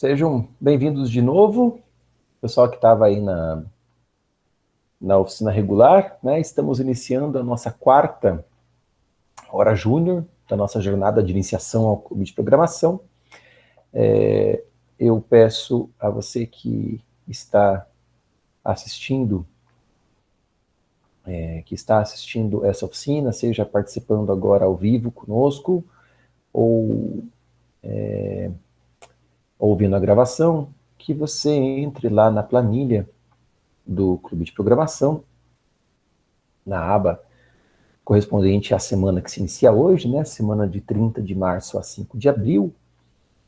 Sejam bem-vindos de novo, pessoal que estava aí na oficina regular, né? Estamos iniciando a nossa quarta hora júnior da nossa jornada de iniciação ao clube de programação. Eu peço a você que está assistindo, essa oficina, seja participando agora ao vivo conosco ou ouvindo a gravação, que você entre lá na planilha do clube de programação, na aba correspondente à semana que se inicia hoje, né, semana de 30 de março a 5 de abril,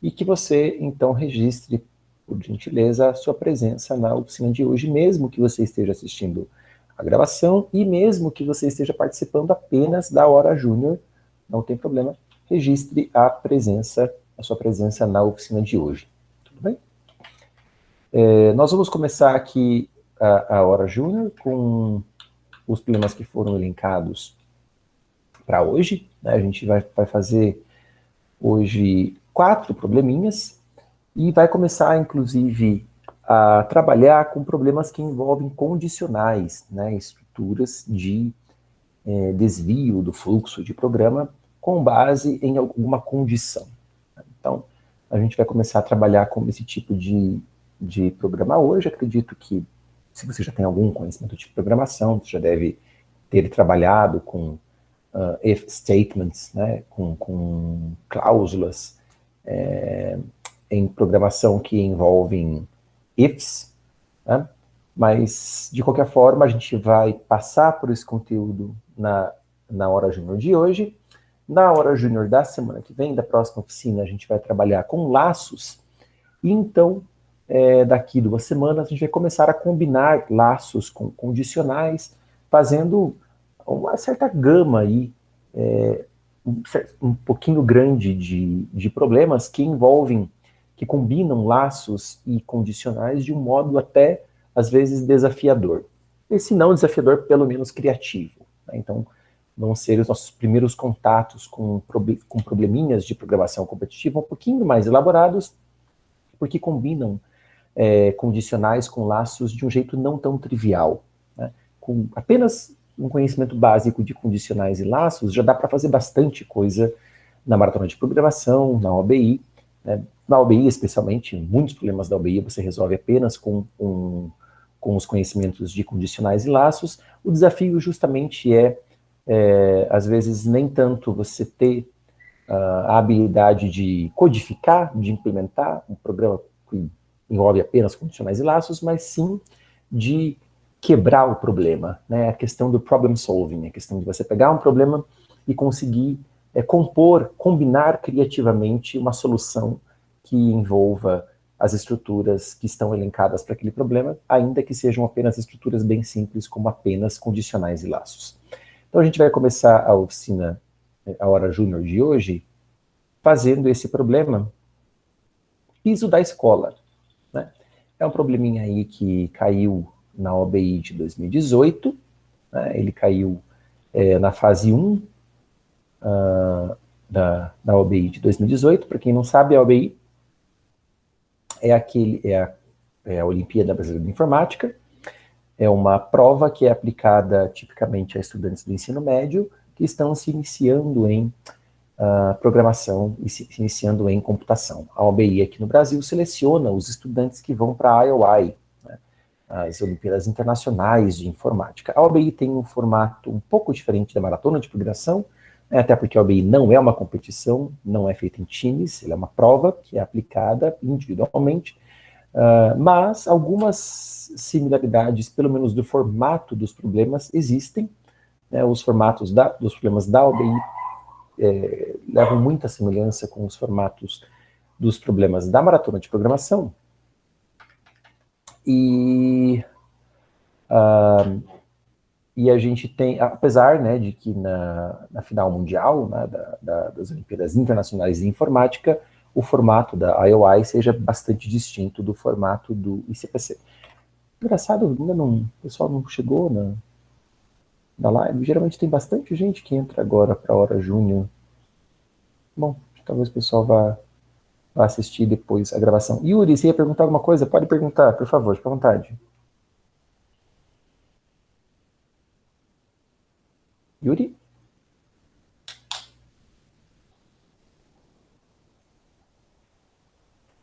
e que você, então, registre, por gentileza, a sua presença na oficina de hoje, mesmo que você esteja assistindo a gravação e mesmo que você esteja participando apenas da hora júnior, não tem problema, registre a sua presença na oficina de hoje. Tudo bem? Nós vamos começar aqui a hora júnior com os problemas que foram elencados para hoje, né? A gente vai fazer hoje 4 probleminhas e vai começar, inclusive, a trabalhar com problemas que envolvem condicionais, né? Estruturas de desvio do fluxo de programa com base em alguma condição. Então, a gente vai começar a trabalhar com esse tipo de programa hoje. Acredito que, se você já tem algum conhecimento de programação, você já deve ter trabalhado com if statements, né, com cláusulas em programação que envolvem ifs, né? Mas, de qualquer forma, a gente vai passar por esse conteúdo na hora júnior de hoje. Na hora júnior da semana que vem, da próxima oficina, a gente vai trabalhar com laços. E então, daqui 2 semanas, a gente vai começar a combinar laços com condicionais, fazendo uma certa gama aí, um pouquinho grande de problemas que envolvem, que combinam laços e condicionais de um modo até, às vezes, desafiador. E se não desafiador, pelo menos criativo, né? Então, vão ser os nossos primeiros contatos com probleminhas de programação competitiva um pouquinho mais elaborados, porque combinam condicionais com laços de um jeito não tão trivial, né? Com apenas um conhecimento básico de condicionais e laços, já dá para fazer bastante coisa na maratona de programação, na OBI, né? Na OBI, especialmente, muitos problemas da OBI você resolve apenas com os conhecimentos de condicionais e laços. O desafio justamente às vezes, nem tanto você ter a habilidade de codificar, de implementar um programa que envolve apenas condicionais e laços, mas sim de quebrar o problema, né? A questão do problem solving, a questão de você pegar um problema e conseguir combinar criativamente uma solução que envolva as estruturas que estão elencadas para aquele problema, ainda que sejam apenas estruturas bem simples, como apenas condicionais e laços. Então a gente vai começar a oficina, a hora júnior de hoje, fazendo esse problema piso da escola, né? É um probleminha aí que caiu na OBI de 2018, né? Ele caiu na fase 1 da OBI de 2018. Para quem não sabe, a OBI é a Olimpíada Brasileira de Informática. É uma prova que é aplicada tipicamente a estudantes do ensino médio que estão se iniciando em programação e se iniciando em computação. A OBI aqui no Brasil seleciona os estudantes que vão para a IOI, né, as Olimpíadas Internacionais de Informática. A OBI tem um formato um pouco diferente da maratona de programação, né, até porque a OBI não é uma competição, não é feita em times, ela é uma prova que é aplicada individualmente, mas algumas similaridades, pelo menos do formato dos problemas, existem, né? Os formatos dos problemas da OBI levam muita semelhança com os formatos dos problemas da maratona de programação. E a gente tem, apesar, né, de que na final mundial, né, das Olimpíadas Internacionais de Informática, o formato da IOI seja bastante distinto do formato do ICPC. Engraçado, o pessoal não chegou na live. Geralmente tem bastante gente que entra agora para a hora júnior. Bom, talvez o pessoal vá Vá assistir depois a gravação. Yuri, você ia perguntar alguma coisa? Pode perguntar, por favor, fica à vontade. Yuri?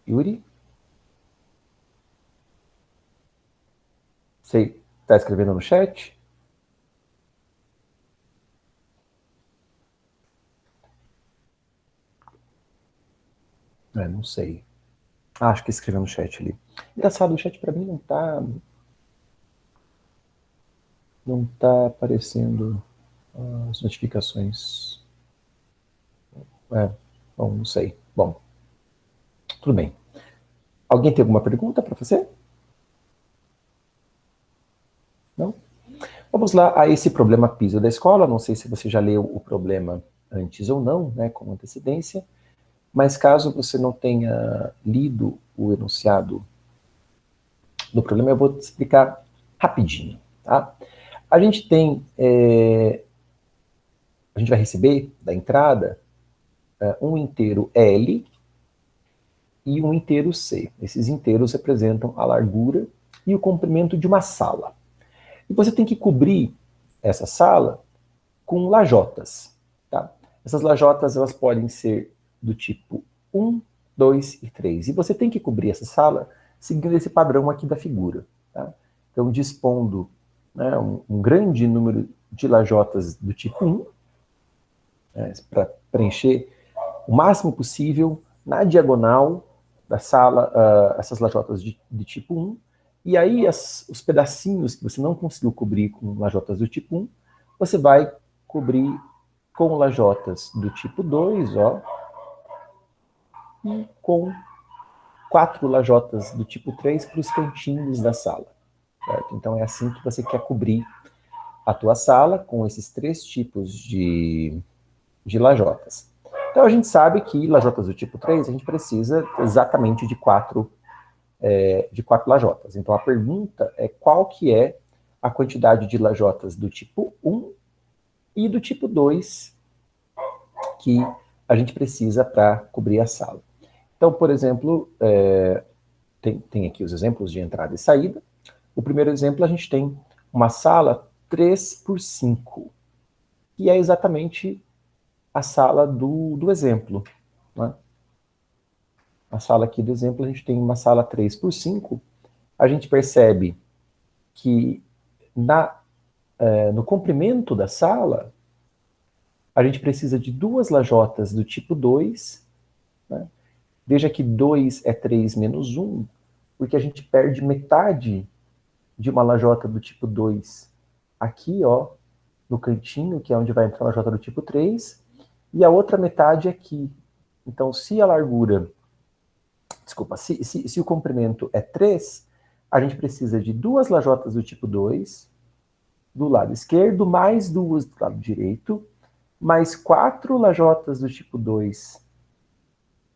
Yuri? Você está escrevendo no chat? Não sei. Acho que escreveu no chat ali. Engraçado, o chat para mim não tá aparecendo as notificações. Bom, não sei. Bom, tudo bem. Alguém tem alguma pergunta para fazer? Não? Vamos lá a esse problema piso da escola. Não sei se você já leu o problema antes ou não, né, com antecedência, mas caso você não tenha lido o enunciado do problema, eu vou te explicar rapidinho, tá? A gente tem, a gente vai receber da entrada um inteiro L e um inteiro C. Esses inteiros representam a largura e o comprimento de uma sala. E você tem que cobrir essa sala com lajotas, tá? Essas lajotas, elas podem ser do tipo 1, 2 e 3. E você tem que cobrir essa sala seguindo esse padrão aqui da figura, tá? Então, dispondo, né, um grande número de lajotas do tipo 1, né, para preencher o máximo possível na diagonal da sala, essas lajotas de tipo 1, e aí os pedacinhos que você não conseguiu cobrir com lajotas do tipo 1, você vai cobrir com lajotas do tipo 2, ó, e com 4 lajotas do tipo 3 para os cantinhos da sala, certo? Então é assim que você quer cobrir a tua sala, com esses 3 tipos de lajotas. Então a gente sabe que lajotas do tipo 3, a gente precisa exatamente de quatro lajotas. Então a pergunta é qual que é a quantidade de lajotas do tipo 1 e do tipo 2 que a gente precisa para cobrir a sala. Então, por exemplo, tem aqui os exemplos de entrada e saída. O primeiro exemplo, a gente tem uma sala 3 por 5, que é exatamente a sala do exemplo, né? A sala aqui do exemplo, a gente tem uma sala 3 por 5. A gente percebe que no comprimento da sala, a gente precisa de 2 lajotas do tipo 2, né? Veja que 2 é 3 menos 1, porque a gente perde metade de uma lajota do tipo 2 aqui, ó, no cantinho, que é onde vai entrar a lajota do tipo 3, e a outra metade aqui. Então, se a largura, desculpa, se o comprimento é 3, a gente precisa de 2 lajotas do tipo 2 do lado esquerdo, mais 2 do lado direito, mais 4 lajotas do tipo 2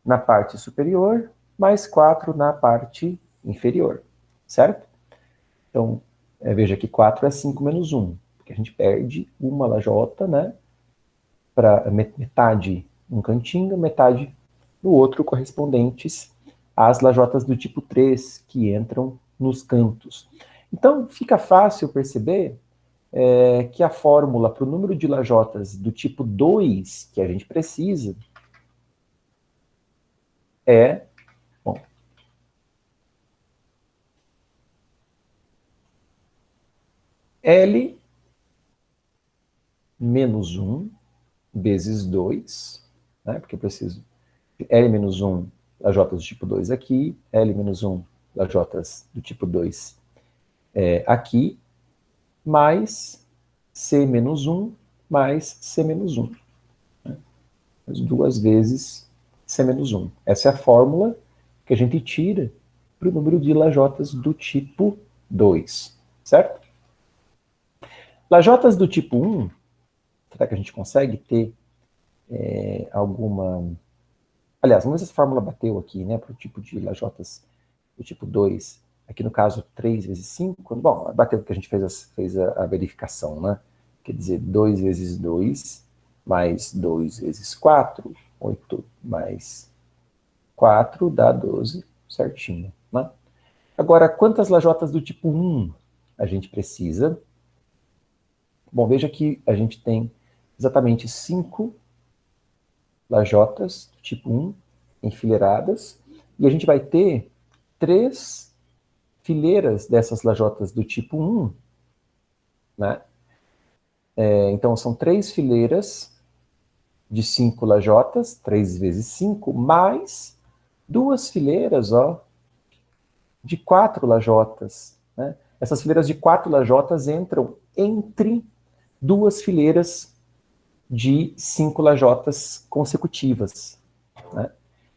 na parte superior, mais 4 na parte inferior, certo? Então, veja que 4 é 5 menos 1, porque a gente perde uma lajota, né, para metade num cantinho, metade no outro, correspondentes às lajotas do tipo 3, que entram nos cantos. Então, fica fácil perceber que a fórmula para o número de lajotas do tipo 2 que a gente precisa é, bom, L menos 1 vezes 2, né, porque eu preciso de L menos 1 lajotas do tipo 2 aqui, L menos 1 lajotas do tipo 2 aqui, mais C menos 1 mais C menos 1. Né? As 2 vezes C menos 1. Essa é a fórmula que a gente tira para o número de lajotas do tipo 2, certo? Lajotas do tipo 1, será que a gente consegue ter alguma... Aliás, vamos ver se essa fórmula bateu aqui, né, para o tipo de lajotas do tipo 2. Aqui no caso, 3 vezes 5. Bom, bateu porque a gente fez a verificação, né? Quer dizer, 2 vezes 2 mais 2 vezes 4, 8 mais 4 dá 12 certinho, né? Agora, quantas lajotas do tipo 1 a gente precisa? Bom, veja que a gente tem exatamente 5 lajotas do tipo 1 enfileiradas, e a gente vai ter 3 fileiras dessas lajotas do tipo 1, né? Então, são 3 fileiras de 5 lajotas, 3 vezes 5, mais 2 fileiras, ó, de 4 lajotas, né? Essas fileiras de 4 lajotas entram entre 2 fileiras de 5 lajotas consecutivas, né?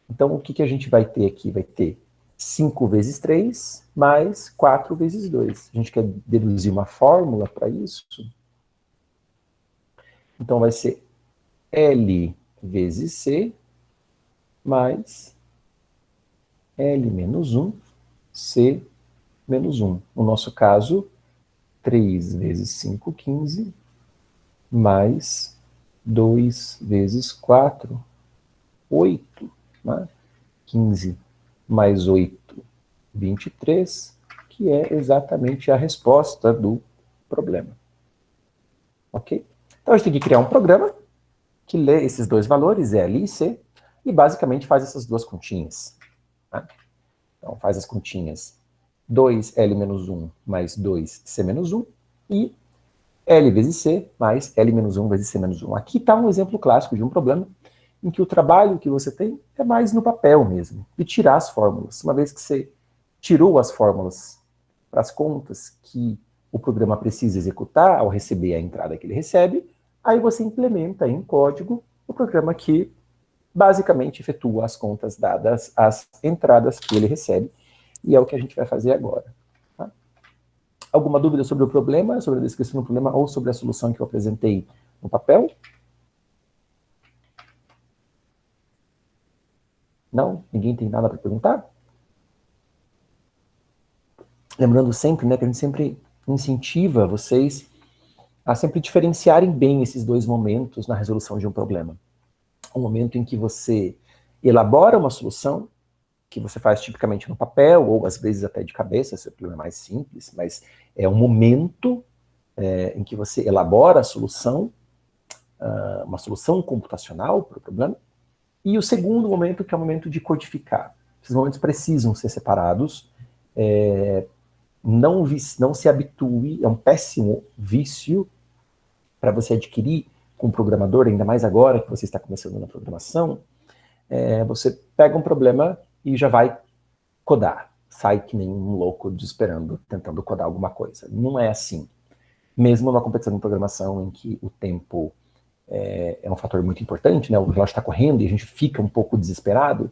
Então, o que a gente vai ter aqui? Vai ter 5 vezes 3 mais 4 vezes 2. A gente quer deduzir uma fórmula para isso. Então, vai ser L vezes C mais L menos 1, C menos 1. No nosso caso, 3 vezes 5, 15, mais 2 vezes 4, 8, né? 15 mais 8, 23, que é exatamente a resposta do problema. Ok? Então a gente tem que criar um programa que lê esses dois valores, L e C, e basicamente faz essas duas continhas. Né? Então faz as continhas 2L menos 1 mais 2C menos 1 e L vezes C mais L menos 1 vezes C menos 1. Aqui está um exemplo clássico de um problema em que o trabalho que você tem é mais no papel mesmo, de tirar as fórmulas. Uma vez que você tirou as fórmulas para as contas que o programa precisa executar ao receber a entrada que ele recebe, aí você implementa em código o programa que basicamente efetua as contas dadas as entradas que ele recebe, e é o que a gente vai fazer agora. Tá? Alguma dúvida sobre o problema, sobre a descrição do problema ou sobre a solução que eu apresentei no papel? Não? Ninguém tem nada para perguntar? Lembrando sempre, né, que a gente sempre incentiva vocês a sempre diferenciarem bem esses dois momentos na resolução de um problema. Um momento em que você elabora uma solução, que você faz tipicamente no papel, ou às vezes até de cabeça, esse problema é mais simples, mas é um momento em que você elabora a solução, uma solução computacional para o problema, e o segundo momento, que é o momento de codificar. Esses momentos precisam ser separados, não se habitue, é um péssimo vício para você adquirir com o programador, ainda mais agora que você está começando na programação, você pega um problema e já vai codar. Sai que nem um louco desesperando, tentando codar alguma coisa. Não é assim. Mesmo numa competição de programação em que o tempo é um fator muito importante, né? O relógio está correndo e a gente fica um pouco desesperado,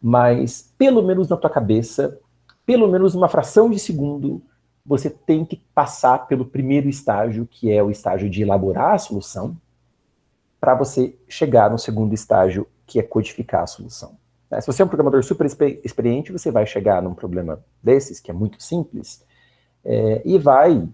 mas pelo menos na tua cabeça, pelo menos uma fração de segundo, você tem que passar pelo primeiro estágio, que é o estágio de elaborar a solução, para você chegar no segundo estágio, que é codificar a solução. Se você é um programador super experiente, você vai chegar num problema desses, que é muito simples, e vai,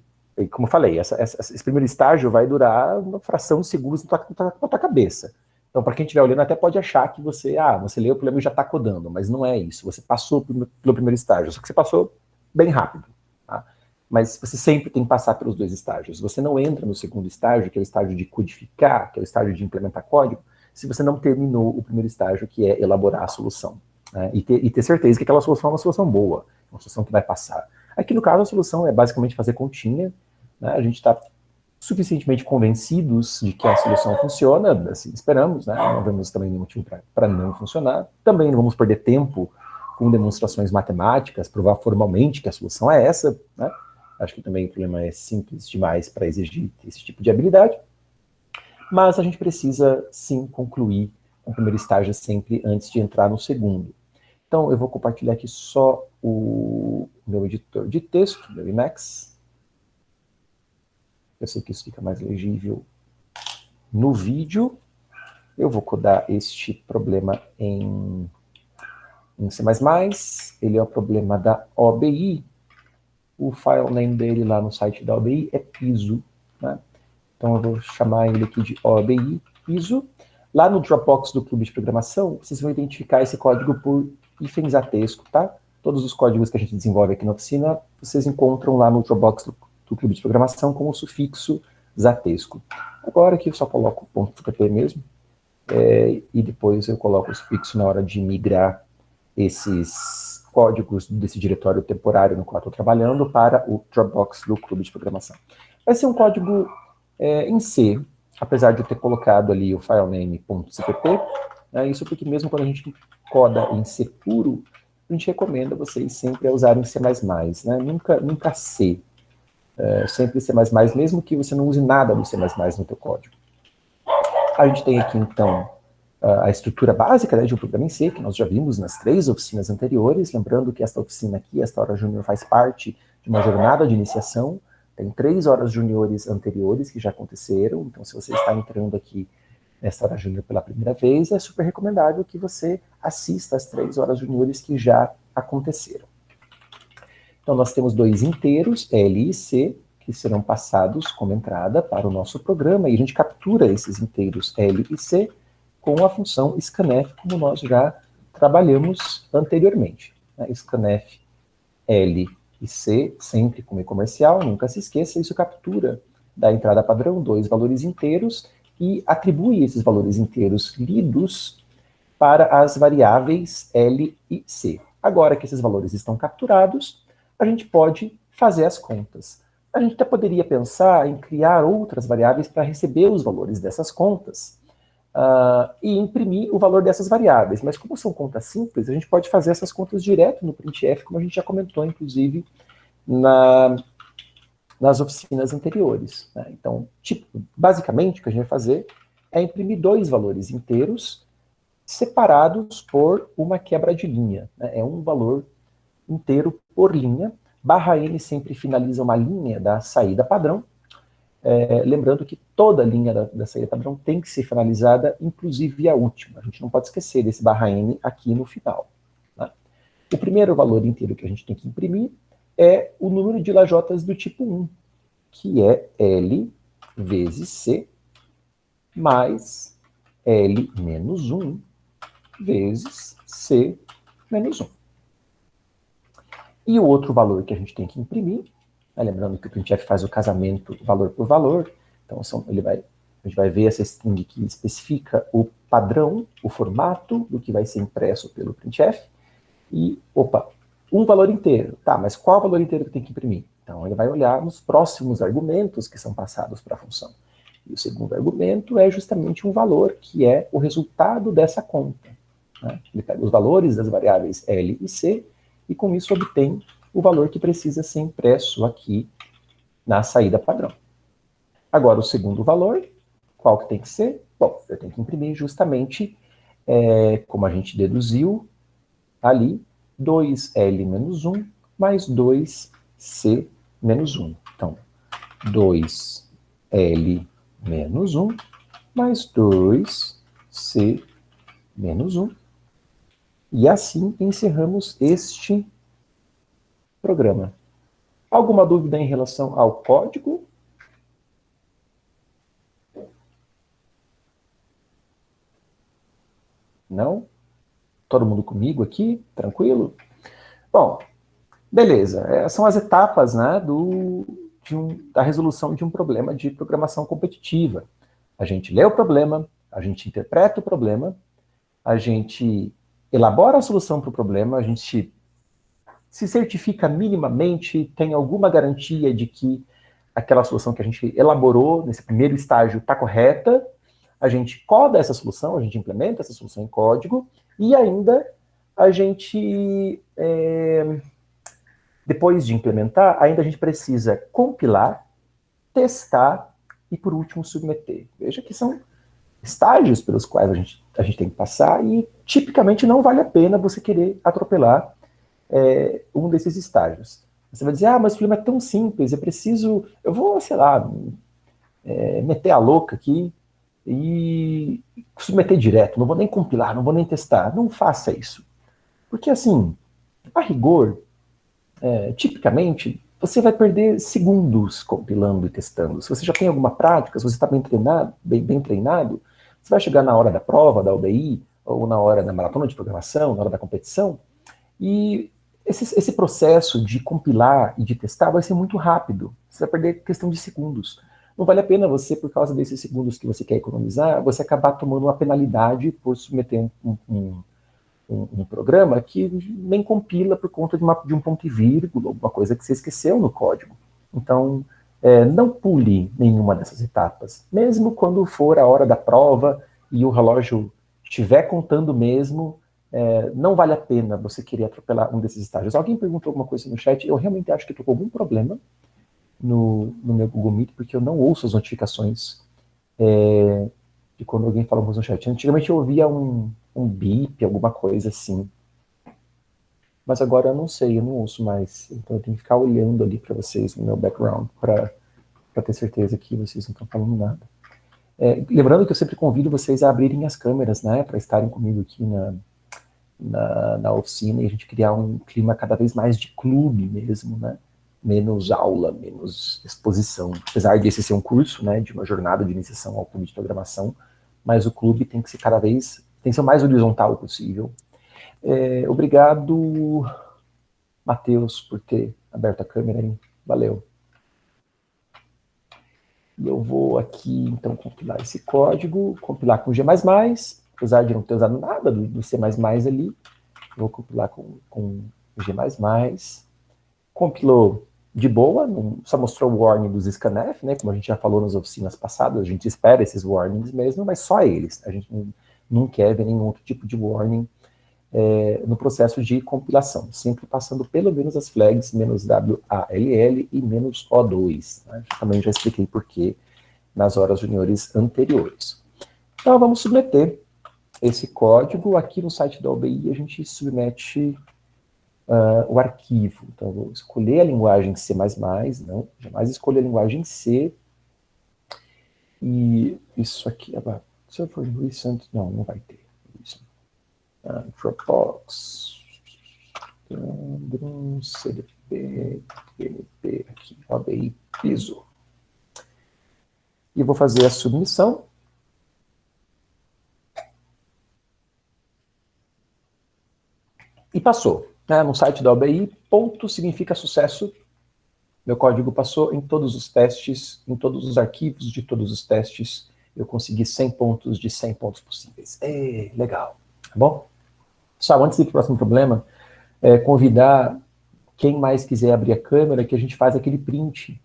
como eu falei, esse primeiro estágio vai durar uma fração de segundos na tua cabeça. Então, para quem estiver olhando, até pode achar que você leu o problema e já está codando, mas não é isso. Você passou pelo primeiro estágio, só que você passou bem rápido. Tá? Mas você sempre tem que passar pelos dois estágios. Você não entra no segundo estágio, que é o estágio de codificar, que é o estágio de implementar código, se você não terminou o primeiro estágio, que é elaborar a solução. Né? E ter certeza que aquela solução é uma solução boa, uma solução que vai passar. Aqui, no caso, a solução é basicamente fazer continha. Né? A gente está suficientemente convencidos de que a solução funciona, assim esperamos, né? Não vemos também nenhum motivo para não funcionar. Também não vamos perder tempo com demonstrações matemáticas, provar formalmente que a solução é essa. Né? Acho que também o problema é simples demais para exigir esse tipo de habilidade. Mas a gente precisa, sim, concluir o primeiro estágio sempre antes de entrar no segundo. Então, eu vou compartilhar aqui só o meu editor de texto, meu Emacs. Eu sei que isso fica mais legível no vídeo. Eu vou codar este problema em C++. Ele é o problema da OBI. O file name dele lá no site da OBI é piso. Né? Então eu vou chamar ele aqui de OBI piso. Lá no Dropbox do Clube de Programação, vocês vão identificar esse código por hífen zatesco, tá? Todos os códigos que a gente desenvolve aqui na oficina, vocês encontram lá no Dropbox do Clube de Programação com o sufixo zatesco. Agora aqui eu só coloco o .pp mesmo, e depois eu coloco o sufixo na hora de migrar esses códigos desse diretório temporário no qual estou trabalhando para o Dropbox do Clube de Programação. Vai ser um código em C, apesar de eu ter colocado ali o filename.cpp, né, isso porque mesmo quando a gente coda em C puro, a gente recomenda vocês sempre usarem C++, né, nunca C, sempre C++, mesmo que você não use nada do C++ no teu código. A gente tem aqui, então, a estrutura básica, né, de um programa em C, que nós já vimos nas 3 oficinas anteriores, lembrando que esta oficina aqui, esta hora júnior, faz parte de uma jornada de iniciação. Tem 3 horas júniores anteriores que já aconteceram, então se você está entrando aqui nesta hora júnior pela primeira vez, é super recomendável que você assista às 3 horas júniores que já aconteceram. Então nós temos 2 inteiros, L e C, que serão passados como entrada para o nosso programa, e a gente captura esses inteiros L e C com a função scanf, como nós já trabalhamos anteriormente. Scanf L e C, sempre com E comercial, nunca se esqueça, isso captura da entrada padrão 2 valores inteiros e atribui esses valores inteiros lidos para as variáveis L e C. Agora que esses valores estão capturados, a gente pode fazer as contas. A gente até poderia pensar em criar outras variáveis para receber os valores dessas contas e imprimir o valor dessas variáveis. Mas como são contas simples, a gente pode fazer essas contas direto no printf, como a gente já comentou, inclusive, nas oficinas anteriores. Né? Então, basicamente, o que a gente vai fazer é imprimir 2 valores inteiros separados por uma quebra de linha. Né? É um valor inteiro por linha. /n sempre finaliza uma linha da saída padrão. Lembrando que toda linha da saída padrão tem que ser finalizada, inclusive a última. A gente não pode esquecer desse /n aqui no final. Né? O primeiro valor inteiro que a gente tem que imprimir é o número de lajotas do tipo 1, que é L vezes C mais L menos 1 vezes C menos 1. E o outro valor que a gente tem que imprimir, lembrando que o printf faz o casamento valor por valor, então a gente vai ver essa string que especifica o padrão, o formato do que vai ser impresso pelo printf, e, um valor inteiro. Tá, mas qual valor inteiro que tem que imprimir? Então ele vai olhar nos próximos argumentos que são passados para a função. E o segundo argumento é justamente um valor, que é o resultado dessa conta. Né? Ele pega os valores das variáveis L e C, e com isso obtém o valor que precisa ser impresso aqui na saída padrão. Agora, o segundo valor, qual que tem que ser? Bom, eu tenho que imprimir justamente, como a gente deduziu ali, 2L menos 1 mais 2C menos 1. Então, 2L menos 1 mais 2C menos 1. E assim encerramos este programa. Alguma dúvida em relação ao código? Não? Todo mundo comigo aqui? Tranquilo? Bom, beleza. São as etapas, né, da resolução de um problema de programação competitiva. A gente lê o problema, a gente interpreta o problema, a gente elabora a solução para o problema, a gente se certifica minimamente, tem alguma garantia de que aquela solução que a gente elaborou nesse primeiro estágio está correta, a gente coda essa solução, a gente implementa essa solução em código, e ainda a gente, depois de implementar, ainda a gente precisa compilar, testar e, por último, submeter. Veja que são estágios pelos quais a gente tem que passar, e tipicamente não vale a pena você querer atropelar um desses estágios. Você vai dizer, mas o problema é tão simples, eu vou, sei lá, meter a louca aqui e submeter direto, não vou nem compilar, não vou nem testar. Não faça isso. Porque, assim, a rigor, tipicamente, você vai perder segundos compilando e testando. Se você já tem alguma prática, se você está bem treinado, Você vai chegar na hora da prova, da OBI, ou na hora da maratona de programação, na hora da competição, e esse processo de compilar e de testar vai ser muito rápido. Você vai perder questão de segundos. Não vale a pena você, por causa desses segundos que você quer economizar, você acabar tomando uma penalidade por submeter um programa que nem compila por conta de um ponto e vírgula, alguma coisa que você esqueceu no código. Então, não pule nenhuma dessas etapas. Mesmo quando for a hora da prova e o relógio estiver contando mesmo, não vale a pena você querer atropelar um desses estágios. Alguém perguntou alguma coisa no chat, eu realmente acho que estou com algum problema no meu Google Meet, porque eu não ouço as notificações de quando alguém fala alguma coisa no chat. Antigamente eu ouvia um bip, alguma coisa assim. Mas agora eu não sei, eu não ouço mais. Então eu tenho que ficar olhando ali para vocês no meu background, para ter certeza que vocês não estão falando nada. Lembrando que eu sempre convido vocês a abrirem as câmeras, né, para estarem comigo aqui na oficina e a gente criar um clima cada vez mais de clube mesmo, né? Menos aula, menos exposição. Apesar desse ser um curso, né, de uma jornada de iniciação ao clube de programação, mas o clube tem que ser tem que ser o mais horizontal possível. Obrigado, Matheus, por ter aberto a câmera aí. Valeu. E eu vou aqui, então, compilar esse código, compilar com G++, apesar de não ter usado nada do C++ ali, vou compilar com G++. Compilou de boa, só mostrou o warning dos scanf, né, como a gente já falou nas oficinas passadas, a gente espera esses warnings mesmo, mas só eles, a gente não quer ver nenhum outro tipo de warning no processo de compilação, sempre passando pelo menos as flags -WALL e -O2. Né? Também já expliquei por quê nas horas juniores anteriores. Então vamos submeter esse código. Aqui no site da OBI a gente submete o arquivo. Então eu vou escolher a linguagem C++, não, jamais escolher a linguagem C. E isso aqui, server recent, não vai ter. Dropbox, CDP, PNP, aqui, OBI, piso. E vou fazer a submissão. E passou. No site da OBI, ponto significa sucesso. Meu código passou em todos os testes, em todos os arquivos de todos os testes. Eu consegui 100 pontos de 100 pontos possíveis. Legal. Tá bom? Pessoal, antes de ir para o próximo problema, convidar quem mais quiser abrir a câmera, que a gente faz aquele print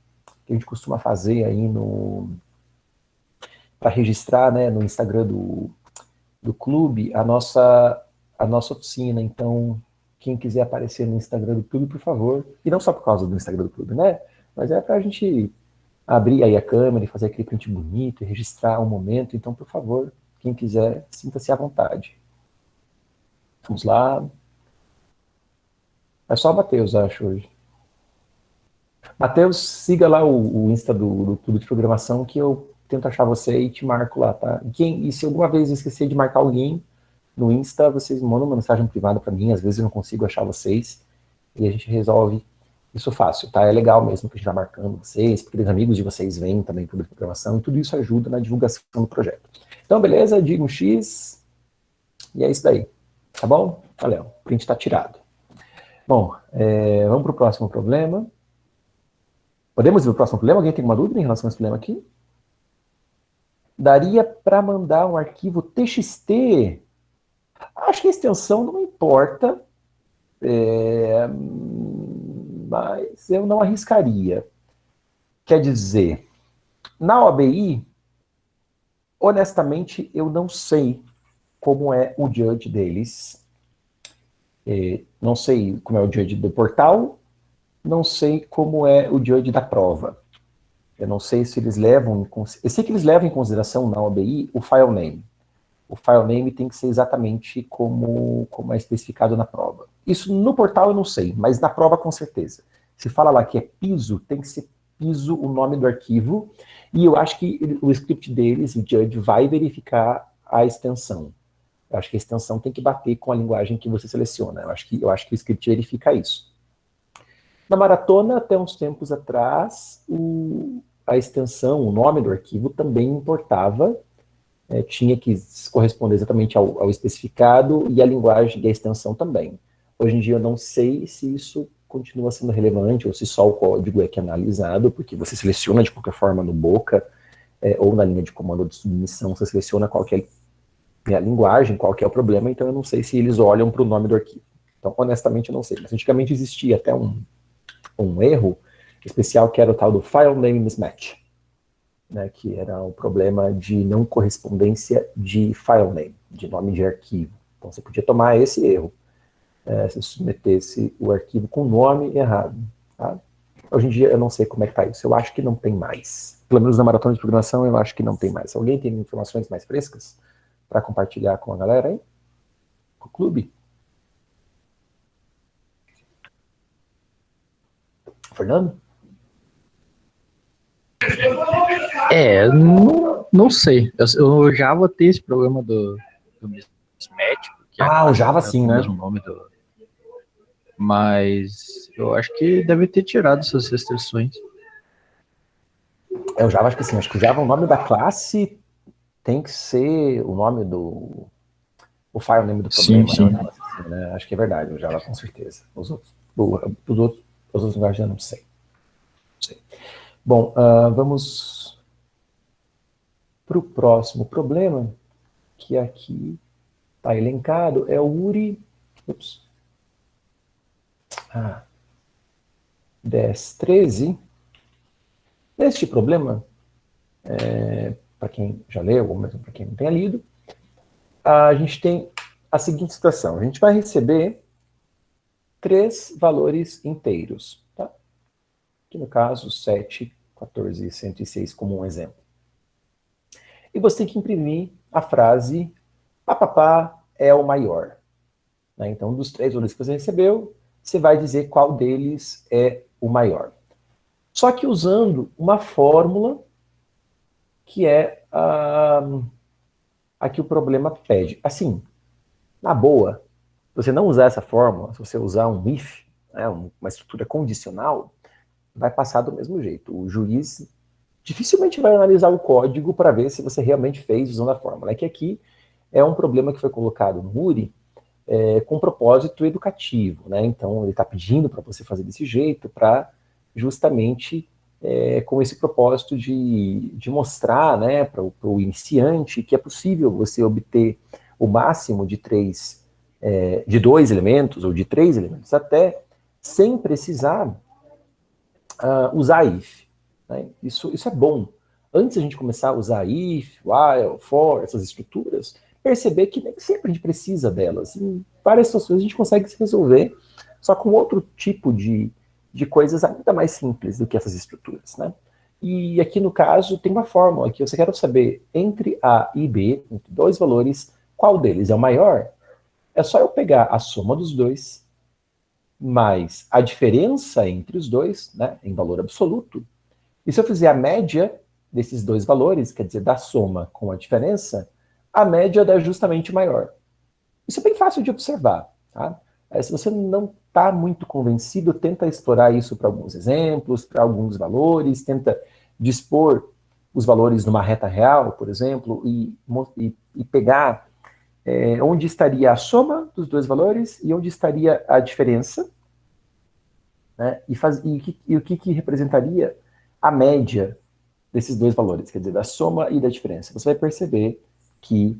que a gente costuma fazer aí para registrar, né, no Instagram do clube a nossa oficina. Então, quem quiser aparecer no Instagram do clube, por favor, e não só por causa do Instagram do clube, né, mas para a gente abrir aí a câmera e fazer aquele print bonito e registrar um momento. Então, por favor, quem quiser, sinta-se à vontade. Vamos lá. É só o Matheus, acho, hoje. Matheus, siga lá o Insta do Clube de Programação, que eu tento achar você e te marco lá, tá? E se alguma vez eu esquecer de marcar alguém no Insta, vocês mandam uma mensagem privada para mim, às vezes eu não consigo achar vocês, e a gente resolve isso fácil, tá? É legal mesmo que a gente tá marcando vocês, porque os amigos de vocês vêm também Clube de Programação, e tudo isso ajuda na divulgação do projeto. Então, beleza? Diga um X, e é isso daí, tá bom? Valeu, o print tá tirado. Bom, vamos para o próximo problema. Podemos ir para o próximo problema? Alguém tem alguma dúvida em relação a esse problema aqui? Daria para mandar um arquivo TXT? Acho que a extensão não importa, mas eu não arriscaria. Quer dizer, na OBI, honestamente, eu não sei como é o judge deles. Não sei como é o judge do portal, não sei como é o judge da prova. Eu não sei se eles levam... Eu sei que eles levam em consideração na OBI o file name. O file name tem que ser exatamente como é especificado na prova. Isso no portal eu não sei, mas na prova com certeza. Se fala lá que é piso, tem que ser piso o nome do arquivo, e eu acho que o script deles, o Judge, vai verificar a extensão. Eu acho que a extensão tem que bater com a linguagem que você seleciona. Eu acho que o script verifica isso. Na maratona, até uns tempos atrás, a extensão, o nome do arquivo também importava tinha que corresponder exatamente ao especificado e a linguagem e a extensão também. Hoje em dia eu não sei se isso continua sendo relevante ou se só o código é que é analisado, porque você seleciona de qualquer forma no Boca ou na linha de comando de submissão, você seleciona qual que é a linguagem, qual que é o problema, então eu não sei se eles olham para o nome do arquivo. Então, honestamente, eu não sei. Mas antigamente existia até um erro especial que era o tal do file name mismatch, né, que era o problema de não correspondência de file name, de nome de arquivo. Então você podia tomar esse erro, se submetesse o arquivo com o nome errado. Tá? Hoje em dia eu não sei como é que está isso, eu acho que não tem mais. Pelo menos na maratona de programação eu acho que não tem mais. Alguém tem informações mais frescas para compartilhar com a galera aí? Com o clube? Fernando? Não sei. Eu já vou ter esse programa do mismatch, porque a O classe Java tá sim, com o né? mesmo nome Mas eu acho que deve ter tirado essas restrições. O Java acho que sim. Acho que o Java, o nome da classe tem que ser o nome o file name do Sim, problema, né? sim. Assim, né? Acho que é verdade, o Java com certeza. Os outros linguagens eu não sei. Bom, vamos para o próximo problema, que aqui está elencado, é o URI. Ups. 10.13. Neste problema, para quem já leu, ou mesmo para quem não tenha lido, a gente tem a seguinte situação. A gente vai receber 3 valores inteiros. Tá? Aqui no caso, 7, 14 e 106 como um exemplo. E você tem que imprimir a frase papapá é o maior. Né? Então, dos 3 valores que você recebeu, você vai dizer qual deles é o maior. Só que usando uma fórmula que é a que o problema pede. Assim, na boa, se você não usar essa fórmula, se você usar um if, né, uma estrutura condicional, vai passar do mesmo jeito. O juiz dificilmente vai analisar o código para ver se você realmente fez usando a fórmula. É que aqui é um problema que foi colocado no URI com propósito educativo, né? Então ele está pedindo para você fazer desse jeito para justamente com esse propósito de mostrar, né, para o iniciante que é possível você obter o máximo de 2 elementos ou de 3 elementos até, sem precisar usar if. Né? Isso é bom. Antes a gente começar a usar if, while, for, essas estruturas, perceber que nem sempre a gente precisa delas. Em várias situações a gente consegue se resolver só com outro tipo de coisas ainda mais simples do que essas estruturas. Né? E aqui no caso tem uma fórmula que você quer saber entre A e B, entre 2 valores, qual deles é o maior. É só eu pegar a soma dos dois mais a diferença entre os dois, né, em valor absoluto. E se eu fizer a média desses 2 valores, quer dizer, da soma com a diferença, a média dá justamente maior. Isso é bem fácil de observar. Tá? Se você não está muito convencido, tenta explorar isso para alguns exemplos, para alguns valores, tenta dispor os valores numa reta real, por exemplo, e pegar onde estaria a soma dos 2 valores e onde estaria a diferença, né? E o que representaria a média desses 2 valores, quer dizer, da soma e da diferença. Você vai perceber que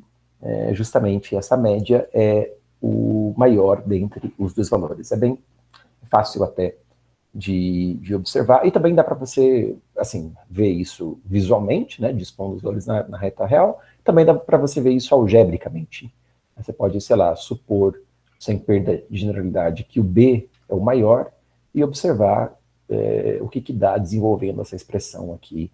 justamente essa média é o maior dentre os 2 valores. É bem fácil até de observar, e também dá para você, assim, ver isso visualmente, né, dispondo os valores na reta real, também dá para você ver isso algebricamente. Você pode, sei lá, supor, sem perda de generalidade, que o B é o maior e observar o que dá desenvolvendo essa expressão aqui,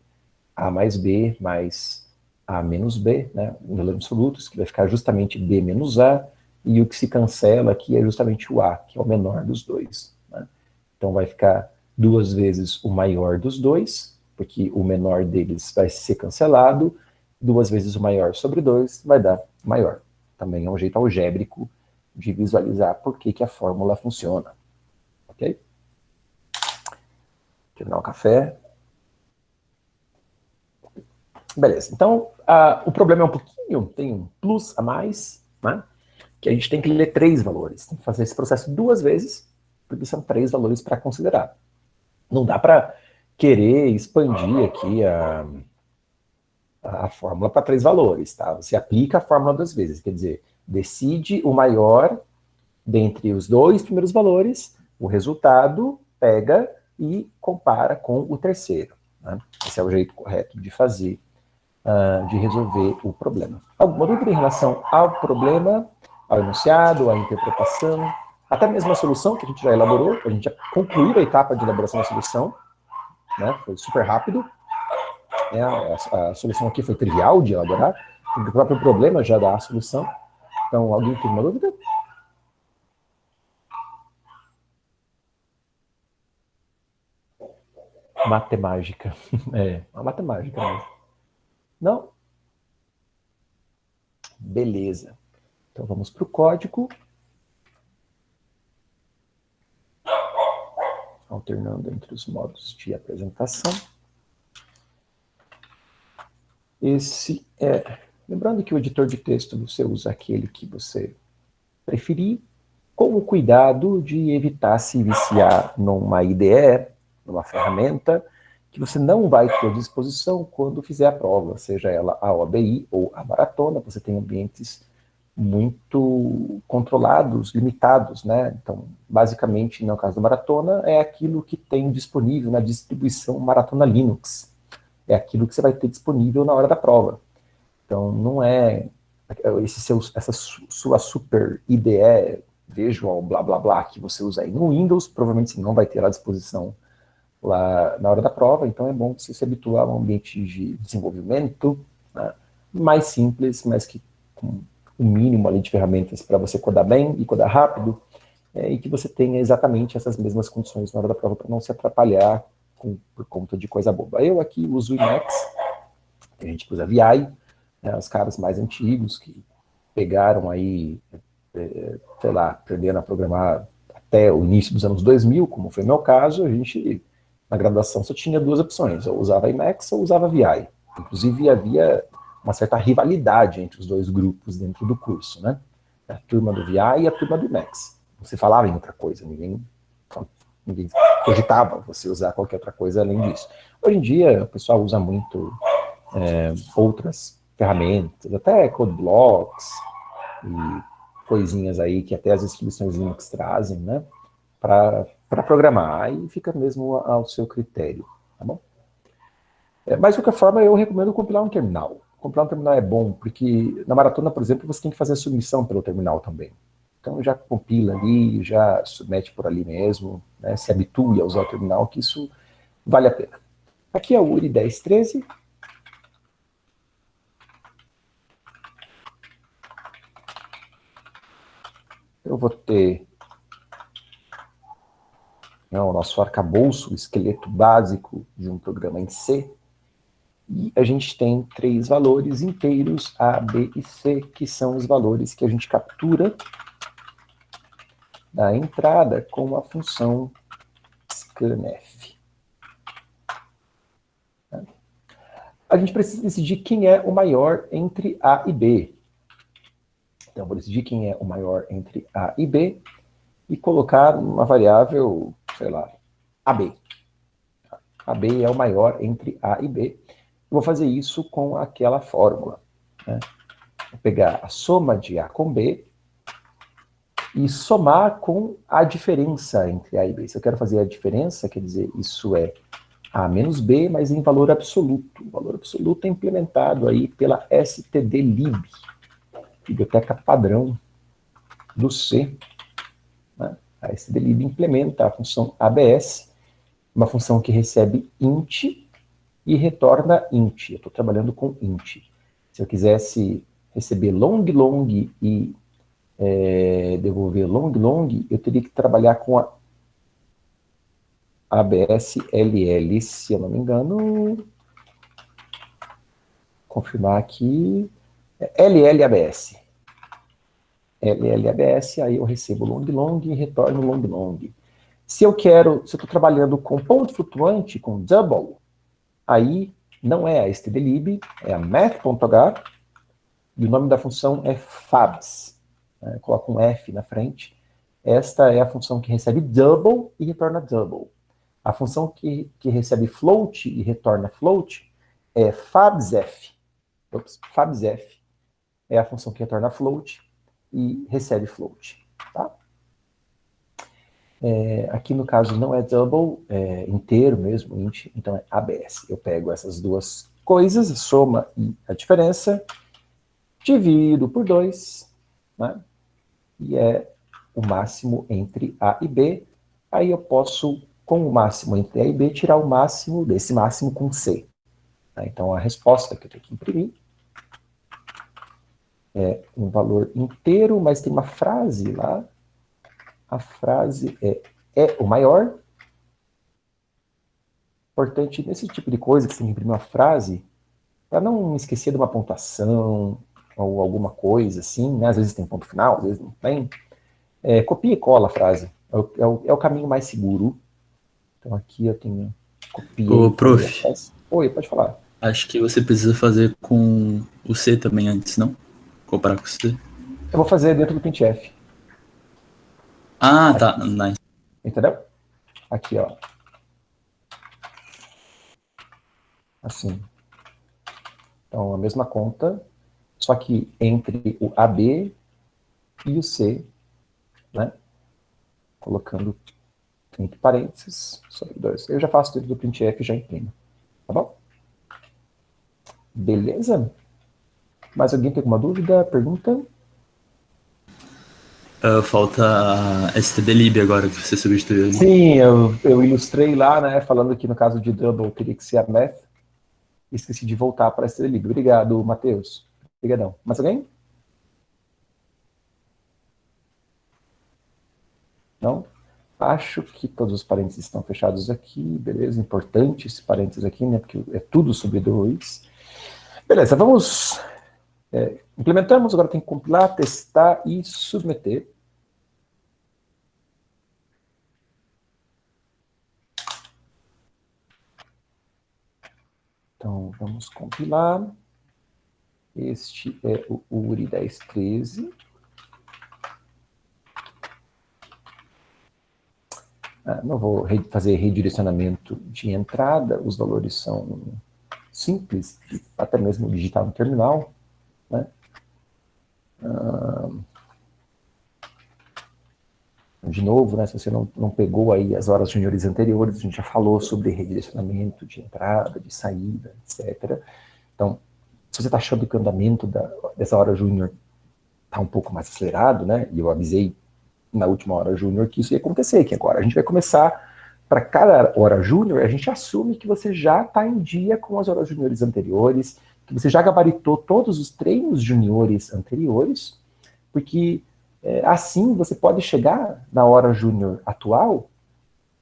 A mais B mais A menos B, né, em valores absolutos, que vai ficar justamente B menos A, e o que se cancela aqui é justamente o A, que é o menor dos dois. Né? Então vai ficar 2 vezes o maior dos dois, porque o menor deles vai ser cancelado, 2 vezes o maior sobre 2 vai dar maior. Também é um jeito algébrico de visualizar por que a fórmula funciona. Ok? Terminar o café. Beleza, então o problema é um pouquinho, tem um plus a mais, né? Que a gente tem que ler 3 valores. Tem que fazer esse processo 2 vezes, porque são 3 valores para considerar. Não dá para querer expandir aqui a fórmula para 3 valores, tá? Você aplica a fórmula 2 vezes, quer dizer, decide o maior dentre os 2 primeiros valores, o resultado pega e compara com o terceiro. Né? Esse é o jeito correto de fazer, de resolver o problema. Alguma dúvida em relação ao problema, ao enunciado, à interpretação, até mesmo a solução que a gente já elaborou, a gente já concluiu a etapa de elaboração da solução, né? Foi super rápido. A solução aqui foi trivial de elaborar, porque o próprio problema já dá a solução. Então, alguém tem uma dúvida? Matemática. É, uma matemática mesmo. Não? Beleza. Então, vamos para o código. Alternando entre os modos de apresentação. Esse é... Lembrando que o editor de texto você usa aquele que você preferir, com o cuidado de evitar se viciar numa IDE, numa ferramenta, que você não vai ter à disposição quando fizer a prova, seja ela a OABI ou a maratona. Você tem ambientes muito controlados, limitados, né? Então, basicamente, no caso da maratona, é aquilo que tem disponível na distribuição Maratona Linux. É aquilo que você vai ter disponível na hora da prova. Então, não é essa sua super IDE, Visual, blá, blá, blá, que você usa aí no Windows, provavelmente você não vai ter à disposição lá na hora da prova, então é bom que você se habitue a um ambiente de desenvolvimento, né, mais simples, mas que com o mínimo ali de ferramentas para você codar bem e codar rápido, e que você tenha exatamente essas mesmas condições na hora da prova para não se atrapalhar por conta de coisa boba. Eu aqui uso o Emacs, tem gente que usa VI, né, os caras mais antigos que pegaram aí, sei lá, aprenderam a programar até o início dos anos 2000, como foi o meu caso. A gente, na graduação, só tinha 2 opções, ou usava Emacs ou usava VI. Inclusive, havia uma certa rivalidade entre os 2 grupos dentro do curso, né? A turma do VI e a turma do Emacs. Você falava em outra coisa, ninguém cogitava você usar qualquer outra coisa além disso. Hoje em dia, o pessoal usa muito outras ferramentas, até CodeBlocks e coisinhas aí que até as instituições Linux trazem, né, para programar. Aí fica mesmo ao seu critério, tá bom? Mas, de qualquer forma, eu recomendo compilar um terminal. Compilar um terminal é bom, porque na maratona, por exemplo, você tem que fazer a submissão pelo terminal também. Então, já compila ali, já submete por ali mesmo, né, se habitue a usar o terminal, que isso vale a pena. Aqui é o URI 1013. Eu vou ter o nosso arcabouço, o esqueleto básico de um programa em C. E a gente tem 3 valores inteiros, A, B e C, que são os valores que a gente captura da entrada com a função scanf. A gente precisa decidir quem é o maior entre A e B. Então, eu vou decidir quem é o maior entre A e B e colocar uma variável, sei lá, AB. AB é o maior entre A e B. Eu vou fazer isso com aquela fórmula, né? Vou pegar a soma de A com B e somar com a diferença entre A e B. Se eu quero fazer a diferença, quer dizer, isso é A menos B, mas em valor absoluto. O valor absoluto é implementado aí pela stdlib, biblioteca padrão do C. Né? A stdlib implementa a função abs, uma função que recebe int e retorna int. Eu estou trabalhando com int. Se eu quisesse receber long e devolver long, eu teria que trabalhar com a ABSLL, se eu não me engano. Confirmar aqui. LLABS. LLABS, aí eu recebo long e retorno long. Se eu estou trabalhando com ponto flutuante, com double, aí não é a stdlib, é a math.h, e o nome da função é fabs. Né? Coloca um F na frente. Esta é a função que recebe double e retorna double. A função que recebe float e retorna float é fabsf. Fabsf é a função que retorna float e recebe float. Tá? Aqui no caso não é double, é inteiro mesmo, int, então é ABS. Eu pego essas duas coisas, a soma e a diferença, divido por 2, né? E é o máximo entre A e B. Aí eu posso, com o máximo entre A e B, tirar o máximo desse máximo com C. Tá? Então a resposta que eu tenho que imprimir é um valor inteiro, mas tem uma frase lá. A frase é o maior. Importante nesse tipo de coisa que você tem que imprimir uma frase, para não esquecer de uma pontuação ou alguma coisa assim, né? Às vezes tem ponto final, às vezes não tem. Copia e cola a frase. É o caminho mais seguro. Então aqui eu tenho copia Ô, e prof, Oi, pode falar. acho que você precisa fazer com o C também antes, não? Comparar com o C. Eu vou fazer dentro do printf. Ah, tá. Nice. Entendeu? Aqui, ó. Assim. Então, a mesma conta, só que entre o AB e o C, né? Colocando entre parênteses sobre 2. Eu já faço dentro do printf e já imprimo. Tá bom? Beleza? Mais alguém tem alguma dúvida? Pergunta? Falta a stdlib agora, que você substituiu ali. Sim, eu ilustrei lá, né? Falando que no caso de double teria que ser a math. Esqueci de voltar para a stdlib. Obrigado, Matheus. Obrigadão. Mais alguém? Não? Acho que todos os parênteses estão fechados aqui. Beleza, importante esse parênteses aqui, né? Porque é tudo sobre 2. Beleza, vamos... implementamos, agora tem que compilar, testar e submeter. Então, vamos compilar. Este é o URI 1013. Não vou fazer redirecionamento de entrada, os valores são simples, até mesmo digitar no terminal. Né? De novo, né, se você não pegou aí as horas júniores anteriores, a gente já falou sobre redirecionamento de entrada, de saída, etc. Então, se você está achando que o andamento dessa hora júnior está um pouco mais acelerado, né, e eu avisei na última hora júnior que isso ia acontecer, que agora a gente vai começar, para cada hora júnior, a gente assume que você já está em dia com as horas júniores anteriores, que você já gabaritou todos os treinos júniores anteriores, porque assim você pode chegar na hora júnior atual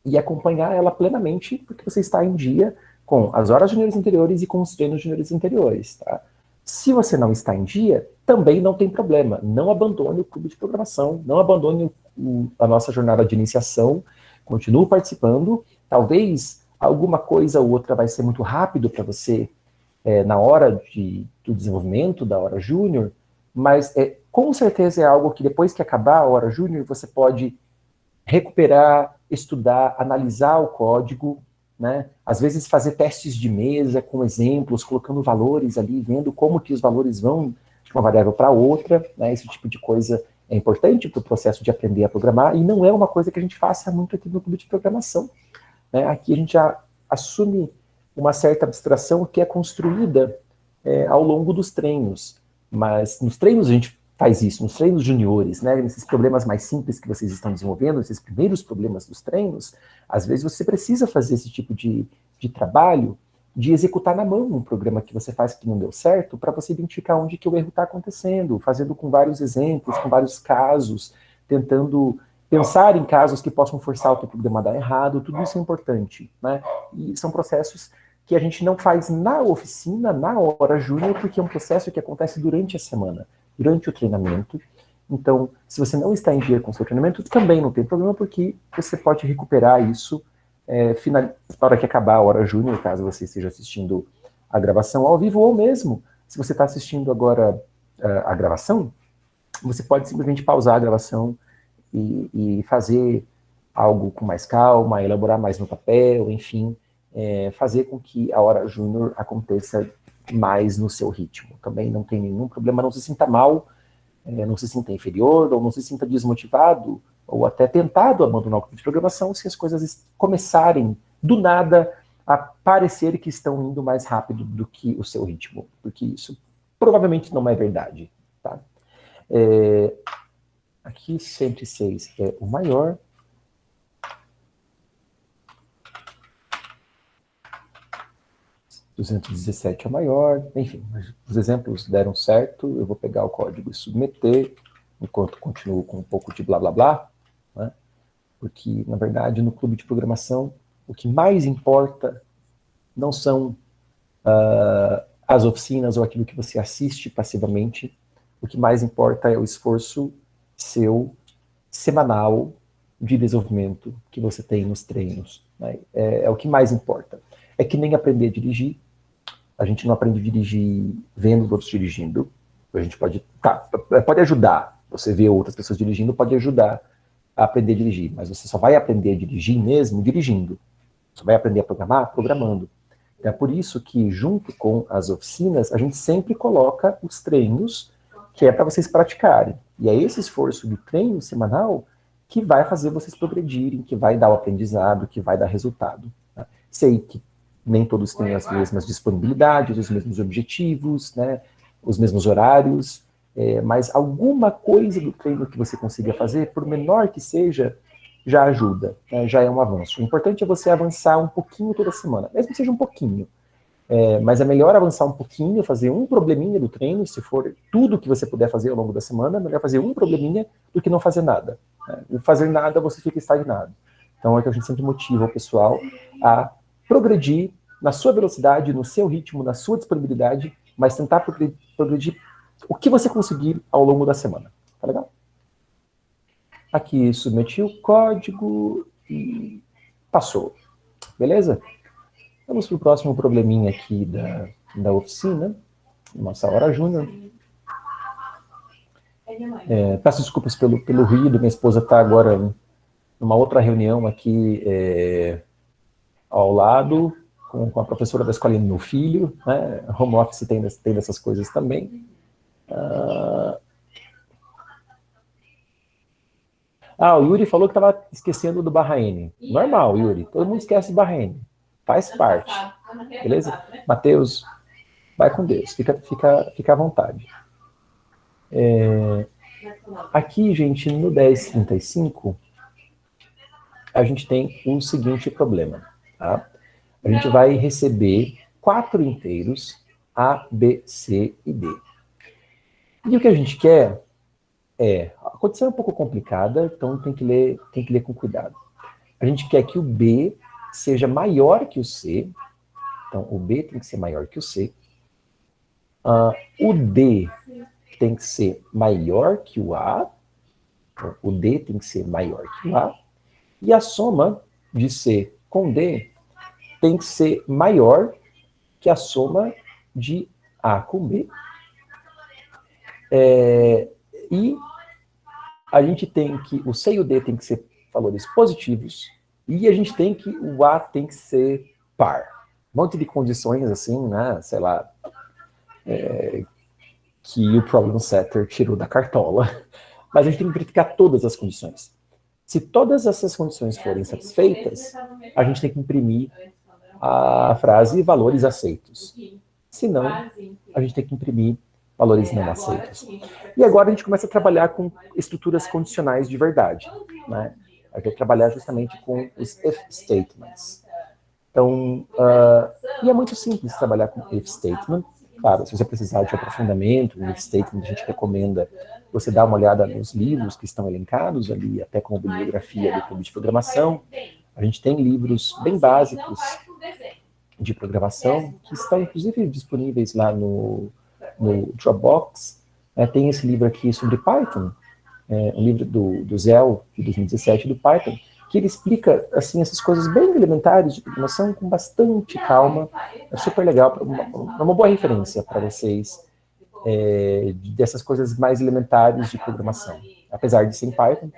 e acompanhar ela plenamente, porque você está em dia com as horas júniores anteriores e com os treinos júniores anteriores, tá? Se você não está em dia, também não tem problema. Não abandone o clube de programação, não abandone a nossa jornada de iniciação, continue participando. Talvez alguma coisa ou outra vai ser muito rápido para você na hora do desenvolvimento da hora júnior, mas com certeza é algo que depois que acabar a hora júnior, você pode recuperar, estudar, analisar o código, né? Às vezes fazer testes de mesa com exemplos, colocando valores ali, vendo como que os valores vão de uma variável para outra, né? Esse tipo de coisa é importante para o processo de aprender a programar, e não é uma coisa que a gente faça muito aqui no clube de programação. Né? Aqui a gente já assume uma certa abstração que é construída ao longo dos treinos, mas nos treinos a gente faz isso, nos treinos juniores, né, nesses problemas mais simples que vocês estão desenvolvendo, esses primeiros problemas dos treinos, às vezes você precisa fazer esse tipo de trabalho, de executar na mão um programa que você faz que não deu certo, para você identificar onde que o erro está acontecendo, fazendo com vários exemplos, com vários casos, tentando pensar em casos que possam forçar o teu programa a dar errado, tudo isso é importante, né, e são processos que a gente não faz na oficina, na hora júnior, porque é um processo que acontece durante a semana, durante o treinamento. Então, se você não está em dia com o seu treinamento, também não tem problema, porque você pode recuperar isso na hora que acabar a hora júnior, caso você esteja assistindo a gravação ao vivo, ou mesmo, se você está assistindo agora a gravação, você pode simplesmente pausar a gravação e fazer algo com mais calma, elaborar mais no papel, enfim, fazer com que a hora júnior aconteça mais no seu ritmo. Também não tem nenhum problema, não se sinta mal, não se sinta inferior, ou não se sinta desmotivado, ou até tentado abandonar o clube de programação, se as coisas começarem, do nada, a parecer que estão indo mais rápido do que o seu ritmo, porque isso provavelmente não é verdade, tá? Aqui 106 é o maior. (217) é o maior. Enfim, os exemplos deram certo. Eu vou pegar o código e submeter, enquanto continuo com um pouco de blá blá blá, né? Porque, na verdade, no clube de programação, o que mais importa não são as oficinas ou aquilo que você assiste passivamente. O que mais importa é o esforço seu semanal de desenvolvimento que você tem nos treinos, né? É o que mais importa. É que nem aprender a dirigir. A gente não aprende a dirigir vendo outros dirigindo. A gente pode ajudar. Você ver outras pessoas dirigindo pode ajudar a aprender a dirigir, mas você só vai aprender a dirigir mesmo dirigindo. Você vai aprender a programar programando. É por isso que, junto com as oficinas, a gente sempre coloca os treinos que é para vocês praticarem. E é esse esforço do treino semanal que vai fazer vocês progredirem, que vai dar o aprendizado, que vai dar resultado. Tá? Sei que nem todos têm as mesmas disponibilidades, os mesmos objetivos, né, os mesmos horários, mas alguma coisa do treino que você consiga fazer, por menor que seja, já ajuda, né, já é um avanço. O importante é você avançar um pouquinho toda semana, mesmo que seja um pouquinho. Mas é melhor avançar um pouquinho, fazer um probleminha do treino, se for tudo que você puder fazer ao longo da semana, é melhor fazer um probleminha do que não fazer nada. Né? E fazer nada, você fica estagnado. Então é que a gente sempre motiva o pessoal a progredir na sua velocidade, no seu ritmo, na sua disponibilidade, mas tentar progredir o que você conseguir ao longo da semana. Tá legal? Aqui submeti o código e passou. Beleza? Vamos para o próximo probleminha aqui da oficina, nossa hora júnior. Peço desculpas pelo ruído, minha esposa está agora numa outra reunião aqui ao lado, com a professora da escolinha do meu filho, né? Home office tem dessas coisas também. O Yuri falou que estava esquecendo do barra N. Normal, Yuri, todo mundo esquece do barra N. Faz parte. Beleza? Matheus, vai com Deus, fica à vontade. Aqui, gente, no 1035, a gente tem o seguinte problema, tá? A gente vai receber 4 inteiros, A, B, C e D. E o que a gente quer a condição é um pouco complicada, então tem que ler com cuidado. A gente quer que o B seja maior que o C, então o B tem que ser maior que o C. O D tem que ser maior que o A, então, o D tem que ser maior que o A, e a soma de C com D tem que ser maior que a soma de A com B. E a gente tem que, o C e o D tem que ser valores positivos, e a gente tem que, o A tem que ser par. Um monte de condições assim, né, sei lá, que o problem setter tirou da cartola. Mas a gente tem que verificar todas as condições. Se todas essas condições forem satisfeitas, a gente tem que imprimir a frase valores aceitos. Se não, a gente tem que imprimir valores não aceitos. E agora a gente começa a trabalhar com estruturas condicionais de verdade, né? A gente vai trabalhar justamente com os if statements. Então, e é muito simples trabalhar com if statement. Claro, se você precisar de aprofundamento, no if statement a gente recomenda você dar uma olhada nos livros que estão elencados ali, até com a bibliografia do Clube de Programação. A gente tem livros bem básicos de programação, que estão inclusive disponíveis lá no Dropbox. Tem esse livro aqui sobre Python, um livro do Zell, de 2017, do Python, que ele explica assim, essas coisas bem elementares de programação com bastante calma. É super legal, uma boa referência para vocês dessas coisas mais elementares de programação. Apesar de ser em Python,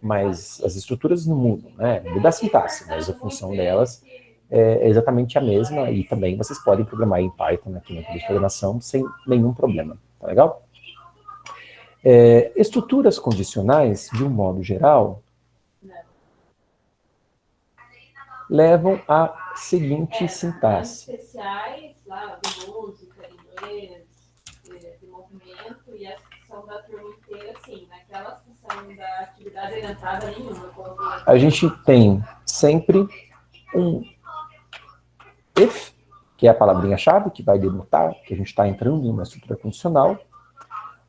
mas as estruturas não mudam, né? Muda a sintaxe, mas a função delas é exatamente a mesma, e também vocês podem programar em Python aqui no curso de programação sem nenhum problema, tá legal? Estruturas condicionais, de um modo geral, levam à seguinte sintaxe. Especiais, lá, de música, inglês, de movimento, e as que são da turma inteira, sim, naquelas que são da atividade orientada nenhuma. A gente tem sempre um if, que é a palavrinha-chave, que vai denotar que a gente está entrando numa estrutura condicional,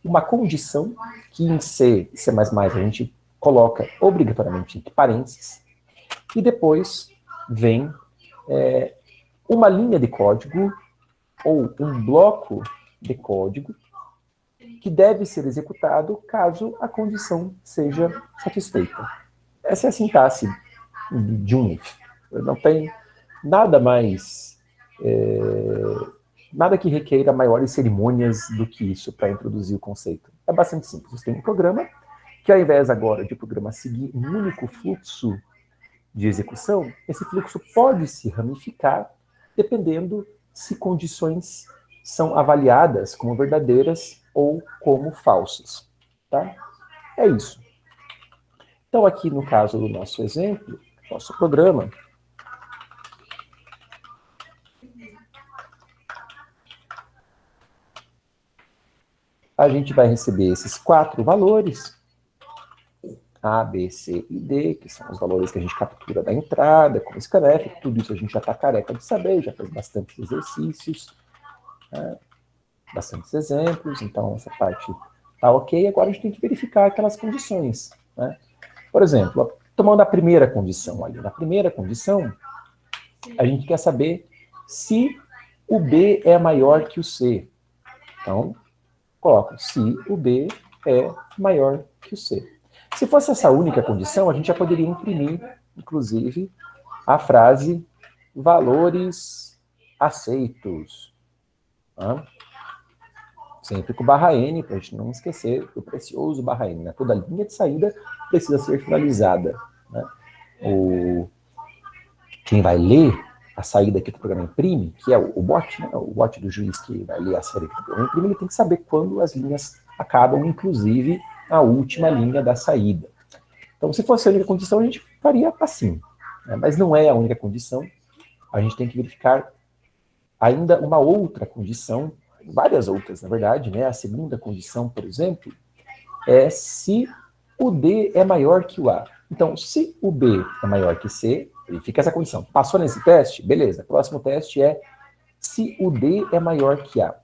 uma condição, que em C e C++ a gente coloca obrigatoriamente entre parênteses, e depois vem uma linha de código, ou um bloco de código, que deve ser executado caso a condição seja satisfeita. Essa é a sintaxe de um if. Não tem nada mais, nada que requeira maiores cerimônias do que isso para introduzir o conceito. É bastante simples. Você tem um programa que, ao invés agora de o programa seguir um único fluxo de execução, esse fluxo pode se ramificar dependendo se condições são avaliadas como verdadeiras ou como falsas. Tá? É isso. Então, aqui no caso do nosso exemplo, nosso programa, a gente vai receber esses 4 valores, A, B, C e D, que são os valores que a gente captura da entrada, com o scanf. Tudo isso a gente já está careca de saber, já fez bastantes exercícios, bastantes exemplos, então essa parte está ok. Agora a gente tem que verificar aquelas condições, né? Por exemplo, tomando a primeira condição ali. Na primeira condição, a gente quer saber se o B é maior que o C. Então, coloco se o B é maior que o C. Se fosse essa única condição, a gente já poderia imprimir, inclusive, a frase valores aceitos. Tá? Sempre com barra N, para a gente não esquecer o precioso barra N. Né? Toda linha de saída precisa ser finalizada. Né? Quem vai ler a saída que o programa imprime, que é o bot, né? O bot do juiz que vai ler a saída que o programa imprime, ele tem que saber quando as linhas acabam, inclusive a última linha da saída. Então, se fosse a única condição, a gente faria assim. Né? Mas não é a única condição. A gente tem que verificar ainda uma outra condição, várias outras, na verdade, né? A segunda condição, por exemplo, é se o D é maior que o A. Então, se o B é maior que C, verifica essa condição. Passou nesse teste? Beleza. O próximo teste é se o D é maior que A.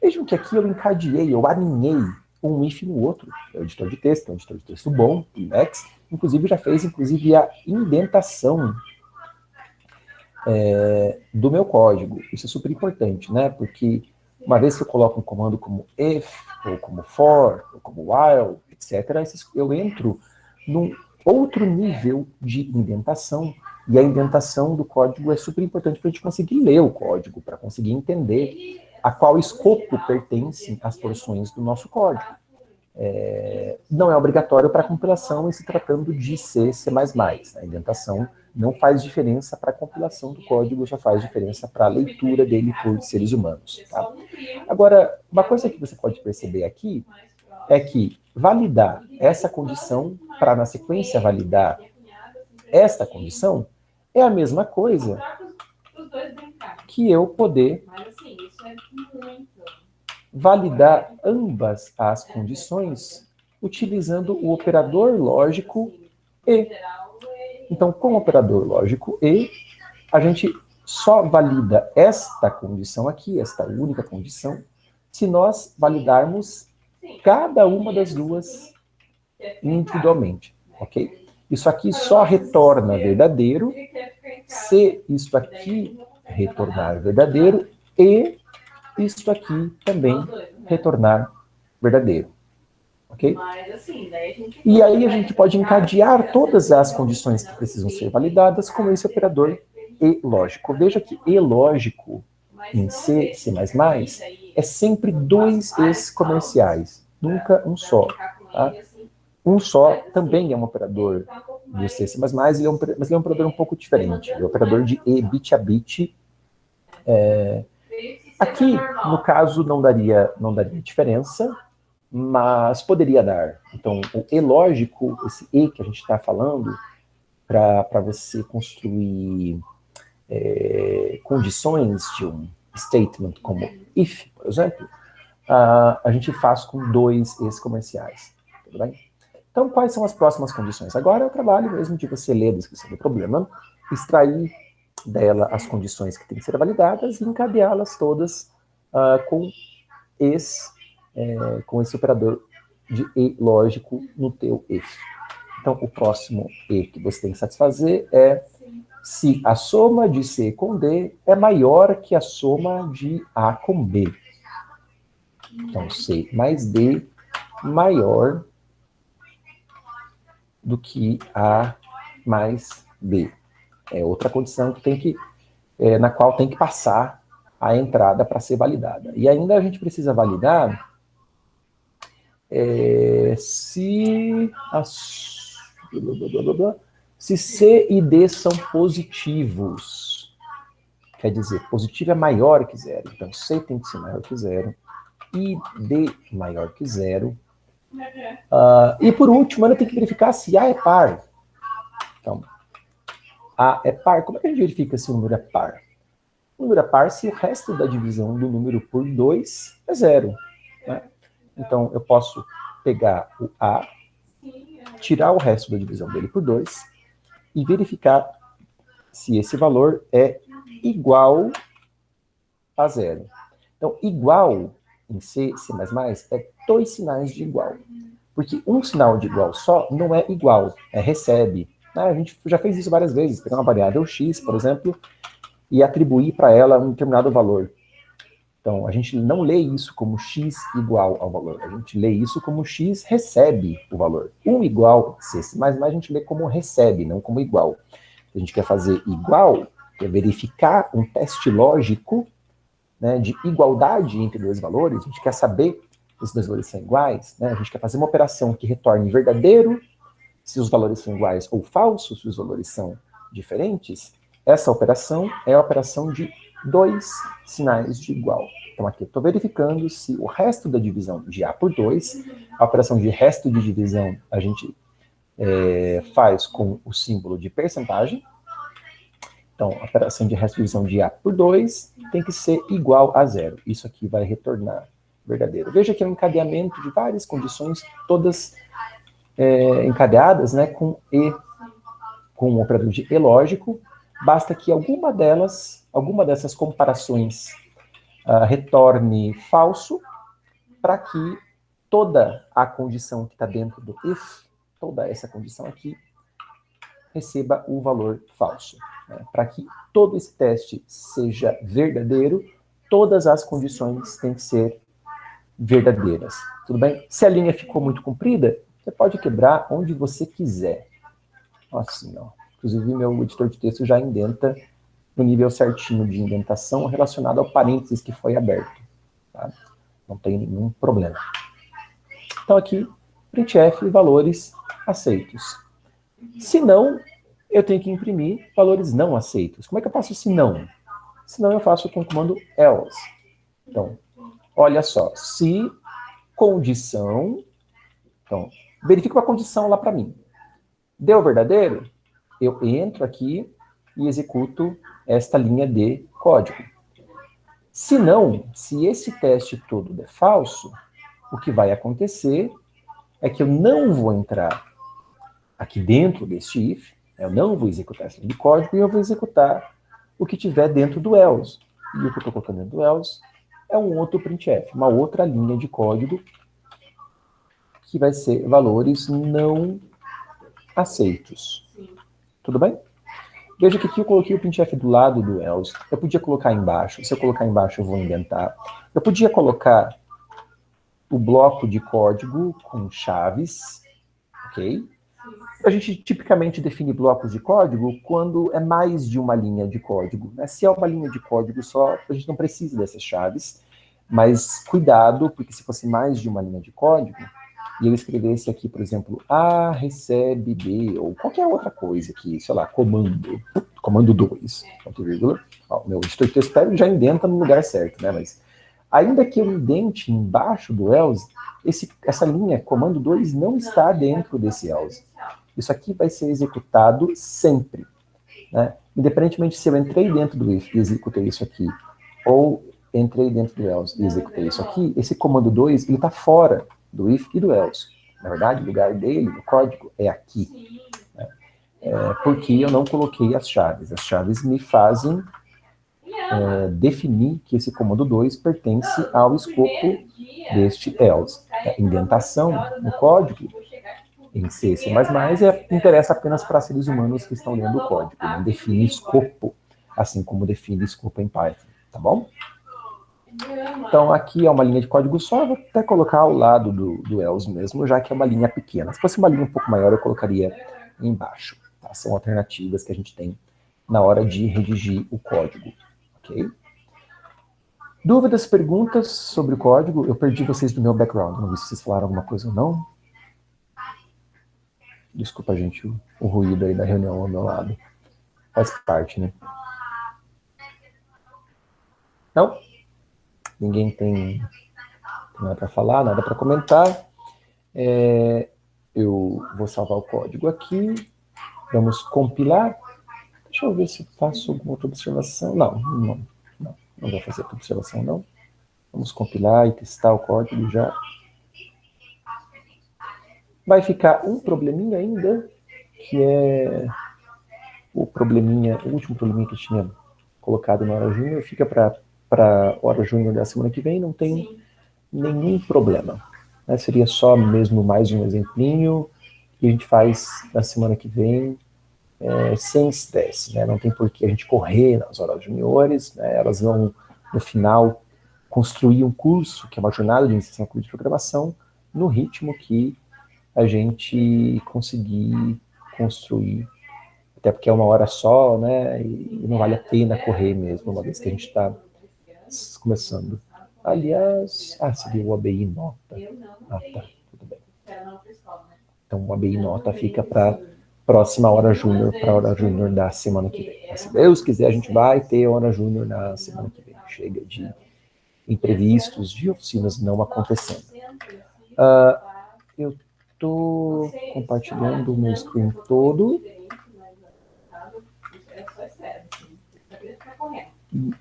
Vejam que aqui eu encadeei, eu alinhei um if no outro. É o editor de texto, é um editor de texto bom, o Emacs. Inclusive, já fez a indentação do meu código. Isso é super importante, né? Porque uma vez que eu coloco um comando como if, ou como for, ou como while, etc., eu entro num outro nível de indentação, e a indentação do código é super importante para a gente conseguir ler o código, para conseguir entender a qual escopo pertencem as porções do nosso código. Não é obrigatório para compilação em se tratando de C, C++. A indentação não faz diferença para a compilação do código, já faz diferença para a leitura dele por seres humanos. Tá? Agora, uma coisa que você pode perceber aqui é que validar essa condição para, na sequência, validar esta condição é a mesma coisa que eu poder validar ambas as condições utilizando o operador lógico E. Então, com o operador lógico E, a gente só valida esta condição aqui, esta única condição, se nós validarmos cada uma das duas individualmente, ok? Isso aqui só retorna verdadeiro se isso aqui retornar verdadeiro e isso aqui também retornar verdadeiro. Ok? Mas, assim, daí a gente E aí a gente pode encadear todas as condições que precisam ser validadas com esse operador E lógico. Veja que E lógico em C, C++, é sempre dois E's comerciais, nunca um só. Tá? Um só também é um operador do C, C++, mas ele é um operador um pouco diferente. É o operador de E bit a bit. Aqui, no caso, não daria diferença, mas poderia dar. Então, o E lógico, esse E que a gente está falando, para você construir condições de um statement como if, por exemplo, a gente faz com dois E's comerciais. Tudo bem? Então, quais são as próximas condições? Agora é o trabalho mesmo de você ler a descrição do problema, extrair dela as condições que têm que ser validadas e encadeá-las todas com esse operador de E lógico no teu if. Então, o próximo E que você tem que satisfazer é se a soma de C com D é maior que a soma de A com B. Então, C mais D maior do que A mais B. É outra condição que na qual tem que passar a entrada para ser validada. E ainda a gente precisa validar se C e D são positivos. Quer dizer, positivo é maior que zero. Então, C tem que ser maior que zero. E D maior que zero. E por último, ela tem que verificar se A é par. Então, A é par. Como é que a gente verifica se o número é par? O número é par se o resto da divisão do número por 2 é zero. Né? Então, eu posso pegar o A, tirar o resto da divisão dele por 2 e verificar se esse valor é igual a zero. Então, igual em C, C++, é dois sinais de igual. Porque um sinal de igual só não é igual, é recebe. A gente já fez isso várias vezes, pegar uma variável x, por exemplo, e atribuir para ela um determinado valor. Então, a gente não lê isso como x igual ao valor, a gente lê isso como x recebe o valor. Um igual C, C++, a gente lê como recebe, não como igual. A gente quer fazer igual, é verificar um teste lógico, né, de igualdade entre dois valores. A gente quer saber se os dois valores são iguais, né? A gente quer fazer uma operação que retorne verdadeiro se os valores são iguais ou falso se os valores são diferentes. Essa operação é a operação de dois sinais de igual. Então aqui eu estou verificando se o resto da divisão de A por 2, a operação de resto de divisão a gente faz com o símbolo de percentagem. Então, a operação de resto de divisão de A por 2 tem que ser igual a zero. Isso aqui vai retornar verdadeiro. Veja que é um encadeamento de várias condições, todas encadeadas, né, com o operador de E lógico. Basta que alguma dessas comparações retorne falso, para que toda a condição que está dentro do if, toda essa condição aqui, receba o valor falso. Né? Para que todo esse teste seja verdadeiro, todas as condições têm que ser verdadeiras. Tudo bem? Se a linha ficou muito comprida, você pode quebrar onde você quiser. Assim, ó. Inclusive, meu editor de texto já indenta no nível certinho de indentação relacionado ao parênteses que foi aberto. Tá? Não tem nenhum problema. Então, aqui, printf, valores aceitos. Se não, eu tenho que imprimir valores não aceitos. Como é que eu faço se não? Se não, eu faço com o comando else. Então, olha só, se condição... Então, verifica uma condição lá para mim. Deu verdadeiro? Eu entro aqui e executo esta linha de código. Se não, se esse teste todo der falso, o que vai acontecer é que eu não vou entrar aqui dentro deste if, eu não vou executar essa linha de código e eu vou executar o que tiver dentro do else. E o que eu estou colocando dentro do else é um outro printf, uma outra linha de código que vai ser valores não aceitos. Tudo bem? Veja que aqui eu coloquei o printf do lado do else. Eu podia colocar embaixo. Se eu colocar embaixo, eu vou indentar. Eu podia colocar o bloco de código com chaves, ok? A gente tipicamente define blocos de código quando é mais de uma linha de código, né? Se é uma linha de código só, a gente não precisa dessas chaves, mas cuidado, porque se fosse mais de uma linha de código, e eu escrevesse aqui, por exemplo, A recebe B, ou qualquer outra coisa aqui, sei lá, comando 2, ponto e vírgula. Ó, meu editor de texto já indenta no lugar certo, né? Mas ainda que eu indente embaixo do else, essa linha, comando 2, não está dentro desse else. Isso aqui vai ser executado sempre, né? Independentemente se eu entrei dentro do if e executei isso aqui, ou entrei dentro do else e executei isso aqui, esse comando 2, ele está fora do if e do else. Na verdade, o lugar dele, no código, é aqui. Né? Porque eu não coloquei as chaves. As chaves me fazem definir que esse comando 2 pertence ao escopo deste else. A indentação no código, em C++, interessa apenas para seres humanos que estão lendo o código. Não define escopo, assim como define escopo em Python. Tá bom? Então, aqui é uma linha de código só, eu vou até colocar ao lado do else mesmo, já que é uma linha pequena. Se fosse uma linha um pouco maior, eu colocaria embaixo. Tá? São alternativas que a gente tem na hora de redigir o código. Ok? Dúvidas, perguntas sobre o código? Eu perdi vocês do meu background, não vi se vocês falaram alguma coisa ou não. Desculpa, gente, o ruído aí da reunião ao meu lado. Faz parte, né? Não? Ninguém tem nada para falar, nada para comentar. Eu vou salvar o código aqui. Vamos compilar. Deixa eu ver se faço alguma outra observação. Não vou fazer outra observação, não. Vamos compilar e testar o código já. Vai ficar um probleminha ainda, que é o último probleminha que eu tinha colocado na hora júnior, fica para hora júnior da semana que vem, não tem nenhum problema. Né? Seria só mesmo mais um exemplinho que a gente faz na semana que vem, sem estresse. Né? Não tem por que a gente correr nas horas juniores, né? Elas vão, no final, construir um curso, que é uma jornada de iniciação ao curso de programação, no ritmo que a gente conseguir construir, até porque é uma hora só, né, e não vale a pena correr mesmo, uma vez que a gente está começando. Aliás, seria o ABI Nota. Tá, tudo bem. Então o ABI Nota fica para próxima hora júnior, para a hora júnior da semana que vem. Se Deus quiser, a gente vai ter hora júnior na semana que vem. Chega de imprevistos, de oficinas não acontecendo. Eu estou compartilhando o meu screen todo.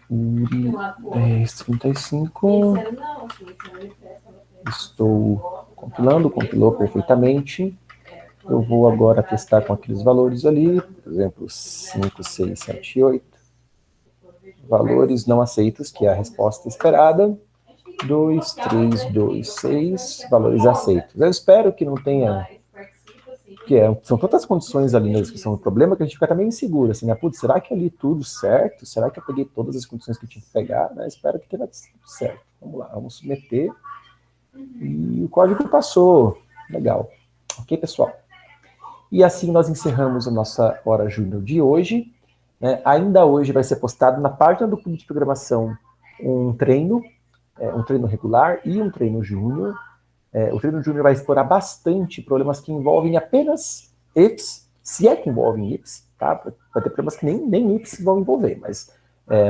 Uri 1035. Estou compilou perfeitamente. Eu vou agora testar com aqueles valores ali, por exemplo, 5, 6, 7, 8. Valores não aceitos, que é a resposta esperada. 2, 3, 2, 6, valores aceitos. Eu espero que não tenha... são tantas condições ali na descrição do problema que a gente fica também inseguro, assim, né? Putz, será que eu li tudo certo? Será que eu peguei todas as condições que eu tinha que pegar? Né? Espero que tenha tudo certo. Vamos lá, vamos submeter. E o código passou. Legal. Ok, pessoal? E assim nós encerramos a nossa hora júnior de hoje. Né? Ainda hoje vai ser postado na página do Clube de Programação um treino regular e um treino júnior. O treino júnior vai explorar bastante problemas que envolvem apenas ifs, se é que envolvem ifs, tá? Vai ter problemas que nem ifs vão envolver, mas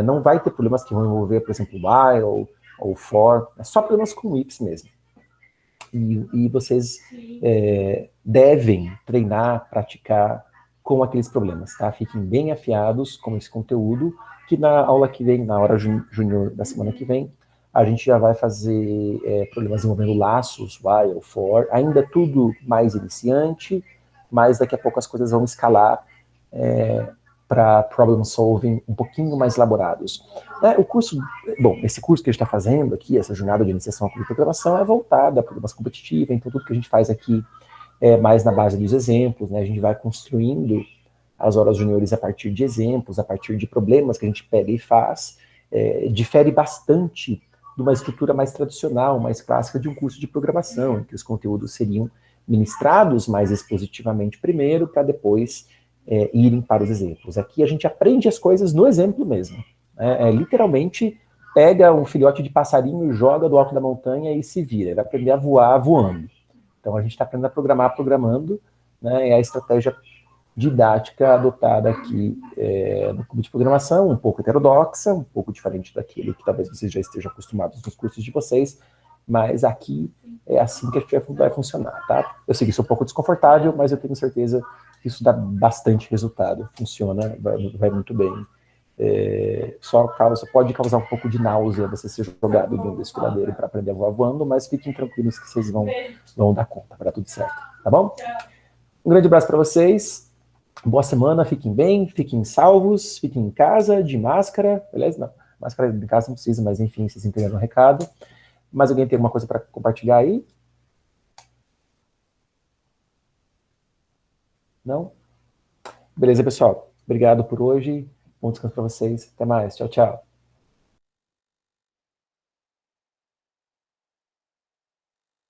não vai ter problemas que vão envolver, por exemplo, while ou for, é só problemas com ifs mesmo. E vocês devem treinar, praticar com aqueles problemas, tá? Fiquem bem afiados com esse conteúdo, que na aula que vem, na hora júnior da semana que vem, a gente já vai fazer problemas envolvendo laços, while, for, ainda tudo mais iniciante, mas daqui a pouco as coisas vão escalar para problem solving um pouquinho mais elaborados. Esse curso que a gente está fazendo aqui, essa jornada de iniciação à programação, é voltada a problemas competitivos, então tudo que a gente faz aqui é mais na base dos exemplos, né? A gente vai construindo as horas juniores a partir de exemplos, a partir de problemas que a gente pega e faz, difere bastante de uma estrutura mais tradicional, mais clássica de um curso de programação, em que os conteúdos seriam ministrados mais expositivamente primeiro, para depois irem para os exemplos. Aqui a gente aprende as coisas no exemplo mesmo. Literalmente, pega um filhote de passarinho, joga do alto da montanha e se vira. Ele vai aprender a voar voando. Então a gente está aprendendo a programar programando, né? É a estratégia didática adotada aqui no clube de programação, um pouco heterodoxa, um pouco diferente daquele que talvez vocês já estejam acostumados nos cursos de vocês, mas aqui é assim que a gente vai funcionar, tá? Eu sei que isso é um pouco desconfortável, mas eu tenho certeza que isso dá bastante resultado, funciona, vai muito bem. Só pode causar um pouco de náusea você ser jogado dentro do desfiladeiro para aprender a voar voando, mas fiquem tranquilos que vocês vão dar conta, vai dar tudo certo, tá bom? Um grande abraço para vocês. Boa semana, fiquem bem, fiquem salvos, fiquem em casa, de máscara, beleza? Não, máscara em casa não precisa, mas enfim, vocês entenderam o recado. Mais alguém tem alguma coisa para compartilhar aí? Não? Beleza, pessoal. Obrigado por hoje. Bom descanso para vocês. Até mais. Tchau, tchau.